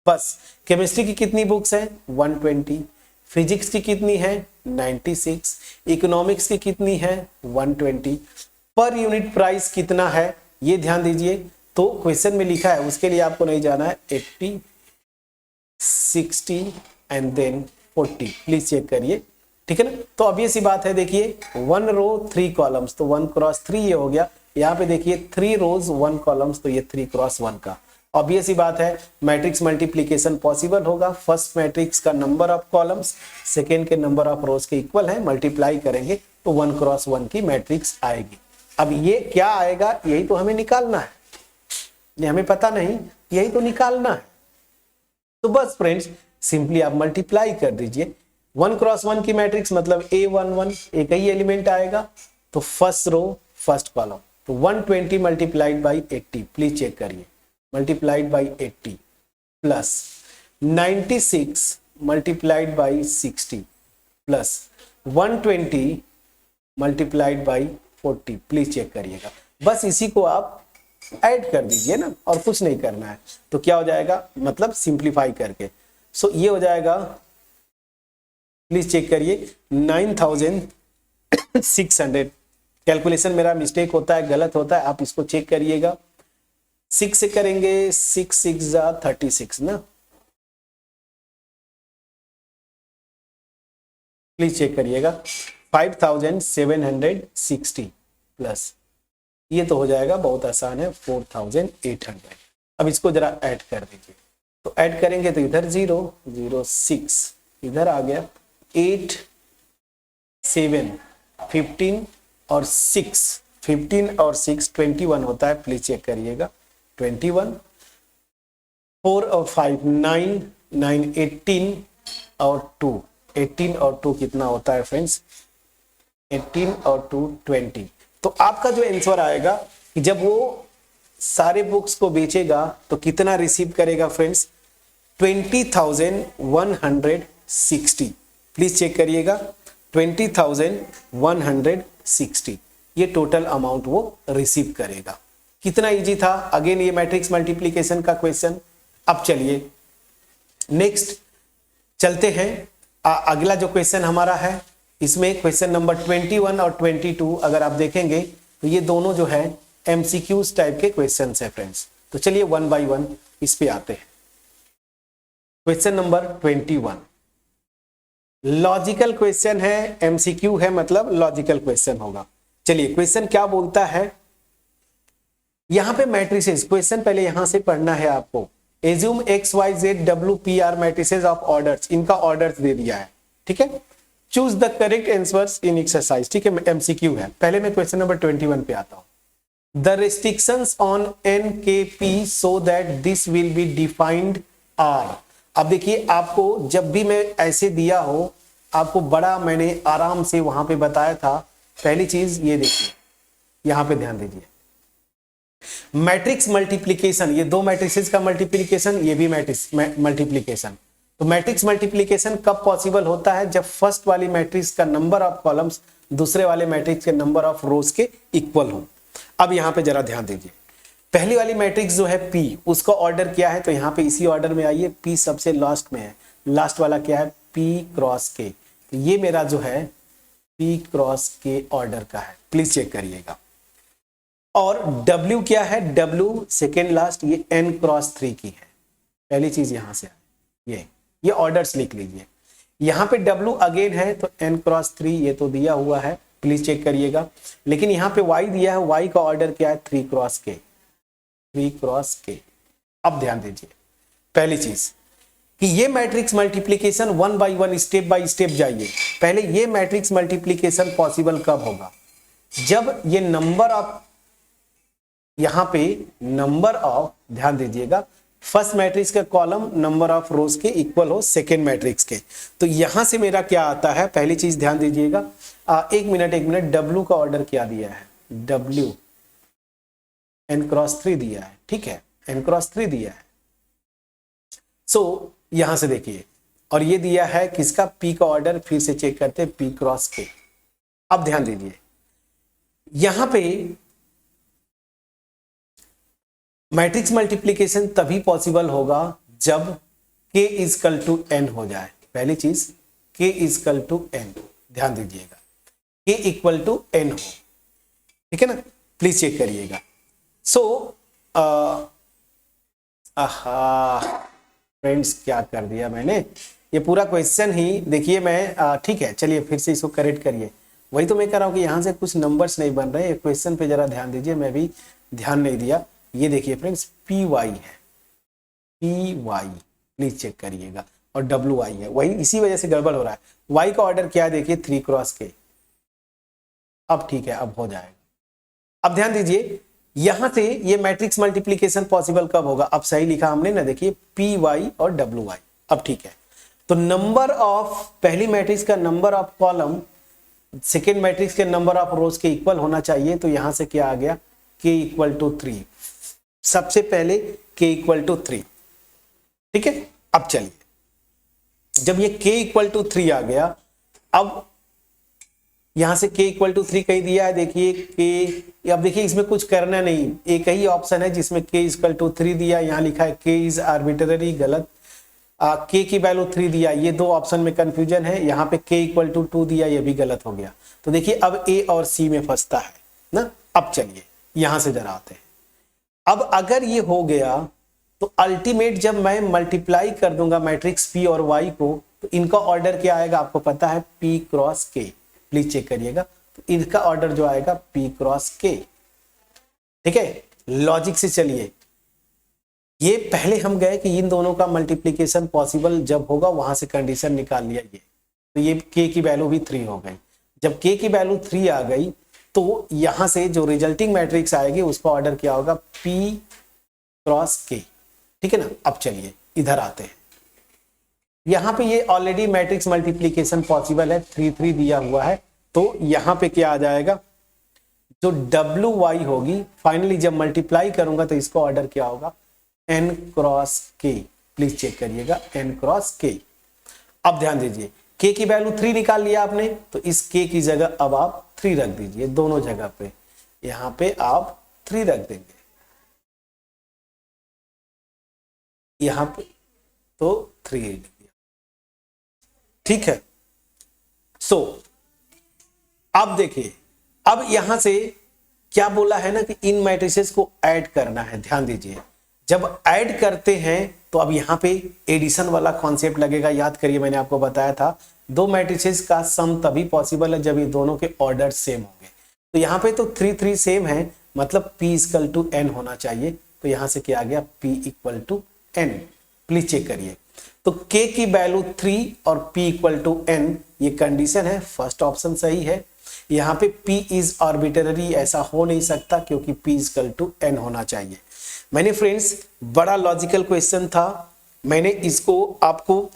Speaker 1: बस केमिस्ट्री की कितनी बुक्स हैं 120, फिजिक्स की कितनी है 96, इकोनॉमिक्स की कितनी है 120, पर यूनिट प्राइस कितना है ये ध्यान दीजिए। तो क्वेश्चन में लिखा है, उसके लिए आपको नहीं जाना है 80, 60 एंड देन 40, प्लीज चेक करिए, ठीक है ना। तो अब ये सी बात है, देखिए 1 रो 3 कॉलम्स, तो 1 क्रॉस 3 ये हो गया। यहाँ पे देखिए 3 रोज 1 कॉलम्स, तो ये 3 क्रॉस 1 का। अब ये सी बात है, मैट्रिक्स मल्टीप्लीकेशन पॉसिबल होगा, फर्स्ट मैट्रिक्स का नंबर ऑफ कॉलम्स सेकेंड के नंबर ऑफ रोज के इक्वल है, मल्टीप्लाई करेंगे तो 1 क्रॉस 1 की मैट्रिक्स आएगी। अब ये क्या आएगा, यही तो हमें निकालना है, ये हमें पता नहीं, यही तो निकालना है। तो बस फ्रेंड्स सिंपली आप मल्टीप्लाई कर दीजिए, 1 क्रॉस 1 की मैट्रिक्स मतलब A11, एक ही एलिमेंट आएगा, तो फर्स्ट रो फर्स्ट कॉलम, तो 120 मल्टीप्लाइड बाई 80, प्लीज चेक करिए, multiplied by 80 plus 96 multiplied by 60 plus 120 multiplied by 40, please check करिएगा। बस इसी को आप ऐड कर दीजिए ना, और कुछ नहीं करना है। तो क्या हो जाएगा, मतलब सिंप्लीफाई करके, सो ये हो जाएगा, प्लीज चेक करिए 9600। कैलकुलेशन मेरा मिस्टेक होता है, गलत होता है, आप इसको चेक करिएगा। 6 से करेंगे, 6 6 36 ना, प्लीज चेक करिएगा। 5760 प्लस ये तो हो जाएगा, बहुत आसान है, 4800। अब इसको जरा ऐड कर दीजिए, तो ऐड करेंगे तो इधर 0 0 6 इधर आ गया, 8 7 15 और 6 15 और 6 21 होता है, प्लीज चेक करिएगा 21, 4 और 5 9 9 18 और 2 18 और 2 कितना होता है फ्रेंड्स 18 और 2 20। तो आपका जो आंसर आएगा कि जब वो सारे बुक्स को बेचेगा तो कितना रिसीव करेगा फ्रेंड्स 20,160, प्लीज चेक करिएगा 20,160 ये टोटल अमाउंट वो रिसीव करेगा। कितना इजी था, अगेन ये मैट्रिक्स मल्टीप्लिकेशन का क्वेश्चन। अब चलिए नेक्स्ट चलते हैं, अगला जो क्वेश्चन हमारा है, इसमें क्वेश्चन नंबर 21 और 22 अगर आप देखेंगे तो ये दोनों जो है एमसीक्यूज टाइप के क्वेश्चंस है फ्रेंड्स। तो चलिए वन बाय वन इस पे आते हैं। क्वेश्चन नंबर 21 लॉजिकल क्वेश्चन है, एमसीक्यू है मतलब लॉजिकल क्वेश्चन होगा। चलिए क्वेश्चन क्या बोलता है, यहां पे मैट्रिसेस, क्वेश्चन पहले यहां से पढ़ना है आपको। Assume X Y Z W P R matrices of orders, इनका ऑर्डर्स दे दिया है, ठीक है। Choose the correct answers in exercise, ठीक है, एमसीक्यू है। पहले मैं क्वेश्चन नंबर 21 पे आता हूं। The restrictions on N K P so that this will be defined are. अब देखिए आपको जब भी मैं ऐसे दिया हो, आपको बड़ा मैंने आराम से वहां पे बताया था। पहली चीज ये देखिए, यहां पे ध्यान दीजिए, मैट्रिक्स मल्टीप्लीकेशन, ये दो मैट्रिसेस का मल्टीप्लीकेशन, ये भी मैट्रिक्स मल्टीप्लीकेशन। तो मैट्रिक्स मल्टीप्लीकेशन कब पॉसिबल होता है, जब फर्स्ट वाली मैट्रिक्स का नंबर ऑफ कॉलम्स दूसरे वाले मैट्रिक्स के नंबर ऑफ रोज के इक्वल हो। अब यहां पे जरा ध्यान दीजिए, पहली वाली मैट्रिक्स जो है P, उसका ऑर्डर क्या है, तो यहां पे इसी ऑर्डर में आइए, P सबसे लास्ट में है, लास्ट वाला क्या है P क्रॉस K। तो ये मेरा जो है P क्रॉस K ऑर्डर का है, प्लीज चेक करिएगा। और W क्या है, W सेकेंड लास्ट, ये N क्रॉस 3 की है। पहली चीज यहां से ये ऑर्डर्स लिख लीजिए। यहां पे W अगेन है तो N क्रॉस 3 ये तो दिया हुआ है, प्लीज चेक करिएगा। लेकिन यहां पे Y दिया है, Y का ऑर्डर क्या है 3 क्रॉस K, 3 क्रॉस K। अब ध्यान दीजिए, पहली चीज कि ये matrix multiplication one by one step by step जाइए। पहले ये मैट्रिक्स मल्टीप्लीकेशन पॉसिबल कब होगा, जब ये नंबर ऑफ, यहां पे नंबर ऑफ, ध्यान दीजिएगा, फर्स्ट मैट्रिक्स का कॉलम नंबर ऑफ रोज के इक्वल हो सेकेंड मैट्रिक्स के। तो यहां से मेरा क्या आता है, पहली चीज ध्यान दीजिएगा, एक मिनट, W का ऑर्डर क्या दिया है, W N क्रॉस 3 दिया है, ठीक है, N क्रॉस 3 दिया है। सो यहां से देखिए, और ये दिया है किसका, P का ऑर्डर, फिर से चेक करते हैं P क्रॉस K। अब ध्यान दीजिए, यहां पे मैट्रिक्स मल्टीप्लीकेशन तभी पॉसिबल होगा जब K इजकल टू N हो जाए। पहली चीज K इजकल टू N, ध्यान दीजिएगा, K इक्वल टू N हो, ठीक है ना, प्लीज चेक करिएगा। सो फ्रेंड्स क्या कर दिया मैंने, ये पूरा क्वेश्चन ही देखिए मैं, ठीक है चलिए फिर से इसको करेक्ट करिए। वही तो मैं कह रहा हूं कि यहां से कुछ नंबर्स नहीं बन रहे, क्वेश्चन पे जरा ध्यान दीजिए, मैं भी ध्यान नहीं दिया। ये देखिए फ्रेंड्स PY है, PY प्लीज चेक करिएगा, और WI है, वही इसी वजह से गड़बड़ हो रहा है। Y का ऑर्डर क्या है देखिए 3 क्रॉस K। अब ठीक है, अब हो जाएगा। अब ध्यान दीजिए, यहां से ये मैट्रिक्स मल्टीप्लीकेशन पॉसिबल कब होगा, अब सही लिखा हमने ना, देखिए PY और WY। अब ठीक है, तो नंबर ऑफ, पहली मैट्रिक्स का number of column second matrix के नंबर ऑफ रोज के इक्वल होना चाहिए। तो यहां से क्या आ गया, K इक्वल टू 3, सबसे पहले K इक्वल टू 3, ठीक है। अब चलिए, जब ये K इक्वल टू 3 आ गया, अब यहां से K इक्वल टू 3 कहीं दिया है, देखिए K, अब देखिए इसमें कुछ करना नहीं, एक ही ऑप्शन है जिसमें K इक्वल टू 3 दिया, यहां लिखा है K इज आर्बिट्ररी, गलत। K की वैल्यू 3 दिया, ये दो ऑप्शन में कंफ्यूजन है। यहाँ पे K इक्वल टू 2 दिया, ये भी गलत हो गया। तो देखिए अब A और C में फंसता है ना। अब चलिए यहां से जरा आते हैं, अब अगर ये हो गया तो अल्टीमेट जब मैं मल्टीप्लाई कर दूंगा मैट्रिक्स P और Y को, तो इनका ऑर्डर क्या आएगा आपको पता है, P cross K, please check करिएगा। तो इनका ऑर्डर जो आएगा P क्रॉस K, ठीक है। लॉजिक से चलिए, ये पहले हम गए कि इन दोनों का मल्टीप्लीकेशन पॉसिबल जब होगा, वहां से कंडीशन निकाल लिया ये, तो ये K की वैल्यू भी 3 हो गई। जब K की वैल्यू 3 आ गई तो यहां से जो रिजल्टिंग मैट्रिक्स आएगी उसका ऑर्डर क्या होगा, P क्रॉस K, ठीक है ना। अब चलिए इधर आते हैं, यहां पे ये ऑलरेडी मैट्रिक्स मल्टीप्लीकेशन पॉसिबल है, 3 3 दिया हुआ है। तो यहां पे क्या आ जाएगा, जो WY होगी फाइनली जब मल्टीप्लाई करूंगा तो इसका ऑर्डर क्या होगा, N cross K, please check करिएगा, N क्रॉस K। अब ध्यान दीजिए, K की वैल्यू 3 निकाल लिया आपने, तो इस K की जगह अब आप 3 रख दीजिए, दोनों जगह पे, यहां पे आप 3 रख देंगे, यहां पे तो 3 लिख दिया। ठीक है, सो अब देखिए, अब यहां से क्या बोला है ना कि इन मैट्रिसेस को ऐड करना है। ध्यान दीजिए, जब ऐड करते हैं तो अब यहां पे एडिशन वाला कॉन्सेप्ट लगेगा। याद करिए, मैंने आपको बताया था दो मैट्रिसेस का सम तभी पॉसिबल है जब ये दोनों के ऑर्डर सेम होंगे। तो यहाँ पे तो 3 3 सेम है, मतलब P इक्वल टू n होना चाहिए। तो यहां से क्या आ गया, P equal to n। Please check करिए, तो K की वैल्यू 3 और P इक्वल टू n, ये कंडीशन है, फर्स्ट ऑप्शन सही है। यहाँ पे P इज आर्बिट्ररी, ऐसा हो नहीं सकता क्योंकि P इक्वल टू n होना चाहिए। मैंने फ्रेंड्स बड़ा लॉजिकल क्वेश्चन था, मैंने इसको आपको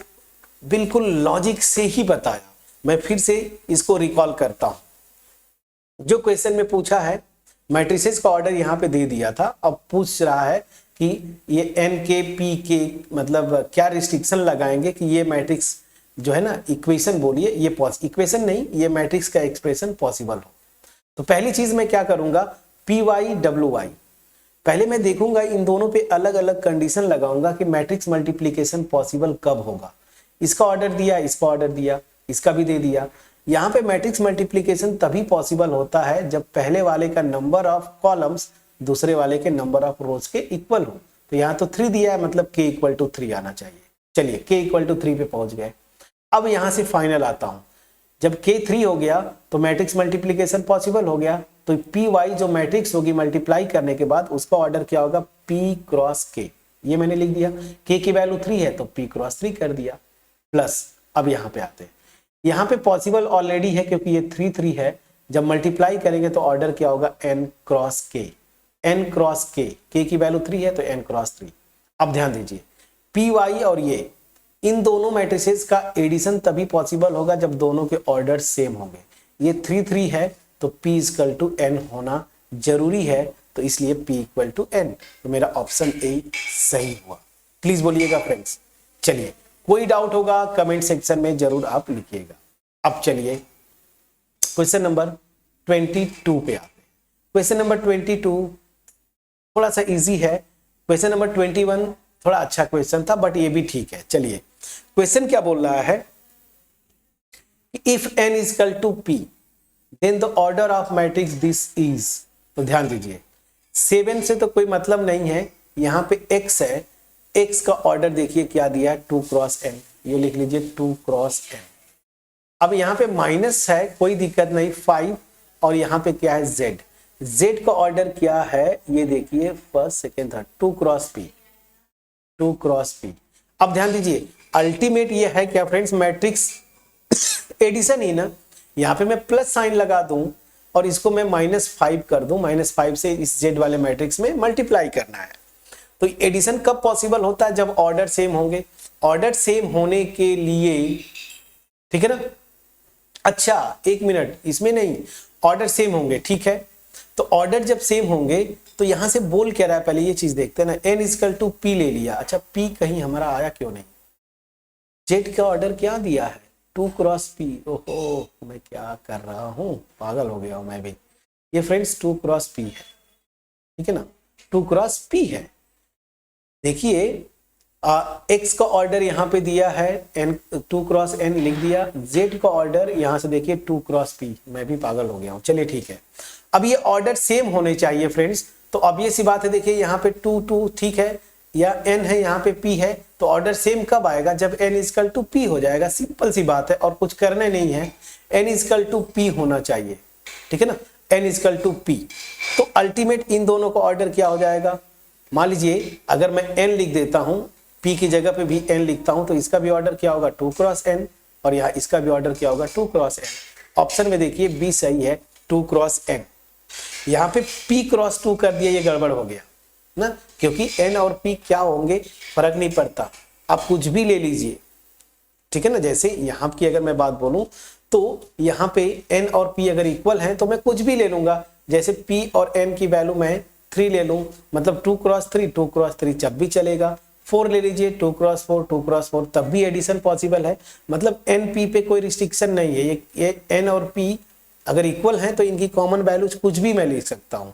Speaker 1: बिल्कुल लॉजिक से ही बताया। मैं फिर से इसको रिकॉल करता हूं। जो क्वेश्चन में पूछा है, मैट्रिसेस का ऑर्डर यहां पे दे दिया था, अब पूछ रहा है कि ये n के p के मतलब क्या रिस्ट्रिक्शन लगाएंगे कि ये मैट्रिक्स जो है ना, इक्वेशन बोलिए, ये इक्वेशन नहीं, ये मैट्रिक्स का एक्सप्रेशन पॉसिबल हो। तो पहली चीज मैं क्या करूंगा, पी वाई डब्ल्यू वाई, पहले मैं देखूंगा इन दोनों पे अलग अलग कंडीशन लगाऊंगा कि मैट्रिक्स मल्टीप्लीकेशन पॉसिबल कब होगा। इसका ऑर्डर दिया, इसका ऑर्डर दिया, इसका भी दे दिया। यहाँ पे मैट्रिक्स मल्टीप्लीकेशन तभी पॉसिबल होता है जब पहले वाले का नंबर ऑफ कॉलम्स दूसरे वाले के नंबर ऑफ रोज के इक्वल हो। तो यहाँ तो 3 दिया है, मतलब k इक्वल टू 3 आना चाहिए। चलिए k इक्वल टू 3 पे पहुंच गए। अब यहां से फाइनल आता हूं, जब k 3 हो गया तो मैट्रिक्स मल्टीप्लीकेशन पॉसिबल हो गया। तो पी वाई जो मैट्रिक्स होगी मल्टीप्लाई करने के बाद उसका ऑर्डर क्या होगा, p क्रॉस k। ये मैंने लिख दिया, k की वैल्यू 3 है तो p क्रॉस 3 कर दिया, प्लस अब यहां पे आते हैं, यहां पे पॉसिबल ऑलरेडी है क्योंकि ये 3 3 है। जब मल्टीप्लाई करेंगे तो ऑर्डर क्या होगा, n cross k। n cross k, k की वैल्यू 3 है तो n क्रॉस 3। अब ध्यान दीजिए, पी वाई और ये इन दोनों मैट्रिसेस का एडिशन तभी पॉसिबल होगा जब दोनों के ऑर्डर सेम होंगे। ये 3 3 है तो p इक्वल टू n होना जरूरी है, तो इसलिए p इक्वल टू n। तो मेरा ऑप्शन ए सही हुआ। प्लीज बोलिएगा फ्रेंड्स। चलिए, कोई डाउट होगा कमेंट सेक्शन में जरूर आप लिखिएगा। अब चलिए क्वेश्चन नंबर 22 पे आते हैं। क्वेश्चन नंबर 22 थोड़ा सा इजी है। क्वेश्चन नंबर 21 थोड़ा अच्छा क्वेश्चन था, बट ये भी ठीक है। चलिए, क्वेश्चन क्या बोल रहा है, if n is equal to p then the order of matrix this is. तो ध्यान दीजिए, 7 से तो कोई मतलब नहीं है, यहां पे x है, x का ऑर्डर देखिए क्या दिया है, 2 क्रॉस n। ये लिख लीजिए 2 क्रॉस n। अब यहां पे माइनस है, कोई दिक्कत नहीं, 5, और यहां पे क्या है, z। z का ऑर्डर क्या है, ये देखिए first second third, 2 cross p, 2 cross p। अब ध्यान दीजिए, अल्टीमेट ये है क्या फ्रेंड्स, मैट्रिक्स एडिशन ही ना। यहां पे मैं प्लस साइन लगा दूं और इसको मैं -5 कर दूं, -5 से इस z वाले मैट्रिक्स में मल्टीप्लाई करना है। तो एडिशन कब पॉसिबल होता है, जब ऑर्डर सेम होंगे। ऑर्डर सेम होने के लिए, ठीक है ना। अच्छा एक मिनट, इसमें नहीं, ऑर्डर सेम होंगे, ठीक है। तो ऑर्डर जब सेम होंगे तो यहां से बोल क्या रहा है, पहले ये चीज देखते हैं ना। n इक्वल टू p ले लिया, अच्छा p कहीं हमारा आया क्यों नहीं। z का ऑर्डर क्या दिया है, 2 क्रॉस p। ओहो, मैं क्या कर रहा हूं, पागल हो गया हूं मैं भी। ये फ्रेंड्स 2 क्रॉस p है, ठीक है ना, 2 क्रॉस p है। देखिए x का ऑर्डर यहां पे दिया है n, 2 क्रॉस n लिख दिया। z का ऑर्डर यहां से देखिए 2 क्रॉस p, मैं भी पागल हो गया हूं। चलिए ठीक है, अब ये ऑर्डर सेम होने चाहिए फ्रेंड्स। तो अब ये सी बात है, देखिए यहाँ पे 2 2 ठीक है, या n है, यहाँ पे p है। तो ऑर्डर सेम कब आएगा, जब n इक्वल टू p हो जाएगा। सिंपल सी बात है, और कुछ करने नहीं है, n इक्वल टू p होना चाहिए, ठीक है ना, n इक्वल टू p। तो अल्टीमेट इन दोनों का ऑर्डर क्या हो जाएगा, मान लीजिए अगर मैं n लिख देता हूं, p की जगह पे भी n लिखता हूं, तो इसका भी ऑर्डर क्या होगा, 2 क्रॉस n, और यहाँ इसका भी ऑर्डर क्या होगा, 2 क्रॉस n। ऑप्शन में देखिए b सही है, 2 क्रॉस n। यहाँ पे p क्रॉस 2 कर दिया, ये गड़बड़ हो गया ना, क्योंकि n और p क्या होंगे फर्क नहीं पड़ता, आप कुछ भी ले लीजिए, ठीक है ना। जैसे यहाँ की अगर मैं बात बोलूं तो यहाँ पे n और p अगर इक्वल हैं तो मैं कुछ भी ले लूंगा। जैसे p और n की वैल्यू मैं 3 ले लूं, मतलब 2 क्रॉस 3, 2 क्रॉस 3 जब भी चलेगा। 4 ले लीजिए, 2 क्रॉस 4, 2 क्रॉस 4 तब भी एडिशन पॉसिबल है। मतलब n p पे कोई रिस्ट्रिक्शन नहीं है, ये n और p अगर इक्वल हैं तो इनकी कॉमन वैल्यूज कुछ भी मैं ले सकता हूं,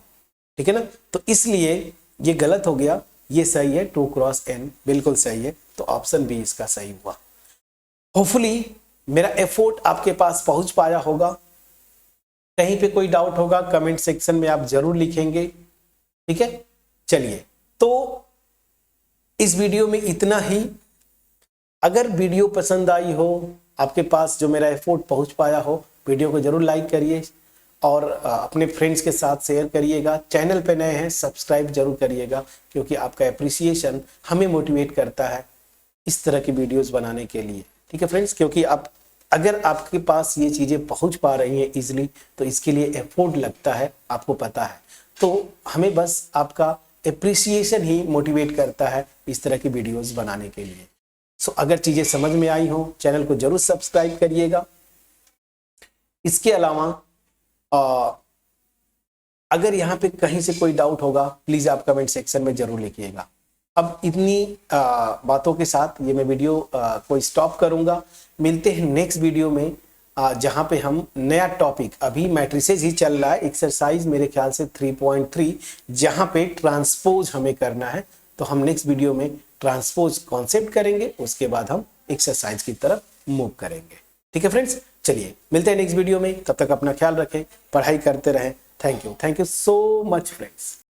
Speaker 1: ठीक है ना। तो इसलिए ये गलत हो गया, ये सही है, 2 क्रॉस n बिल्कुल सही है, तो ऑप्शन बी इसका सही हुआ। होपफुली मेरा एफर्ट आपके पास पहुंच पाया होगा। कहीं पे कोई डाउट होगा कमेंट सेक्शन में आप जरूर लिखेंगे, ठीक है। चलिए, तो इस वीडियो में इतना ही। अगर वीडियो पसंद आई हो, आपके पास जो मेरा एफर्ट पहुंच पाया हो, वीडियो को जरूर लाइक करिए और अपने फ्रेंड्स के साथ शेयर करिएगा। चैनल पे नए हैं सब्सक्राइब जरूर करिएगा, क्योंकि आपका एप्रिसिएशन हमें मोटिवेट करता है इस तरह की वीडियोस बनाने के लिए, ठीक है फ्रेंड्स। क्योंकि आप अगर आपके पास ये चीज़ें पहुंच पा रही हैं इजीली, तो इसके लिए एफर्ट लगता है, आपको पता है। तो हमें बस आपका एप्रिसिएशन ही मोटिवेट करता है इस तरह की वीडियोस बनाने के लिए। सो अगर चीज़ें समझ में आई हो, चैनल को जरूर सब्सक्राइब करिएगा। इसके अलावा अगर यहाँ पे कहीं से कोई डाउट होगा, प्लीज़ आप कमेंट सेक्शन में जरूर लिखिएगा। अब इतनी बातों के साथ ये मैं वीडियो को स्टॉप करूंगा। मिलते हैं नेक्स्ट वीडियो में, जहां पे हम नया टॉपिक, अभी मैट्रिसेस ही चल रहा है, एक्सरसाइज मेरे ख्याल से 3.3, जहां पे ट्रांसपोज हमें करना है। तो हम नेक्स्ट वीडियो में ट्रांसपोज कॉन्सेप्ट करेंगे, उसके बाद हम एक्सरसाइज की तरफ मूव करेंगे, ठीक है फ्रेंड्स। चलिए मिलते हैं नेक्स्ट वीडियो में, तब तक अपना ख्याल रखें, पढ़ाई करते रहें। Thank you so much friends.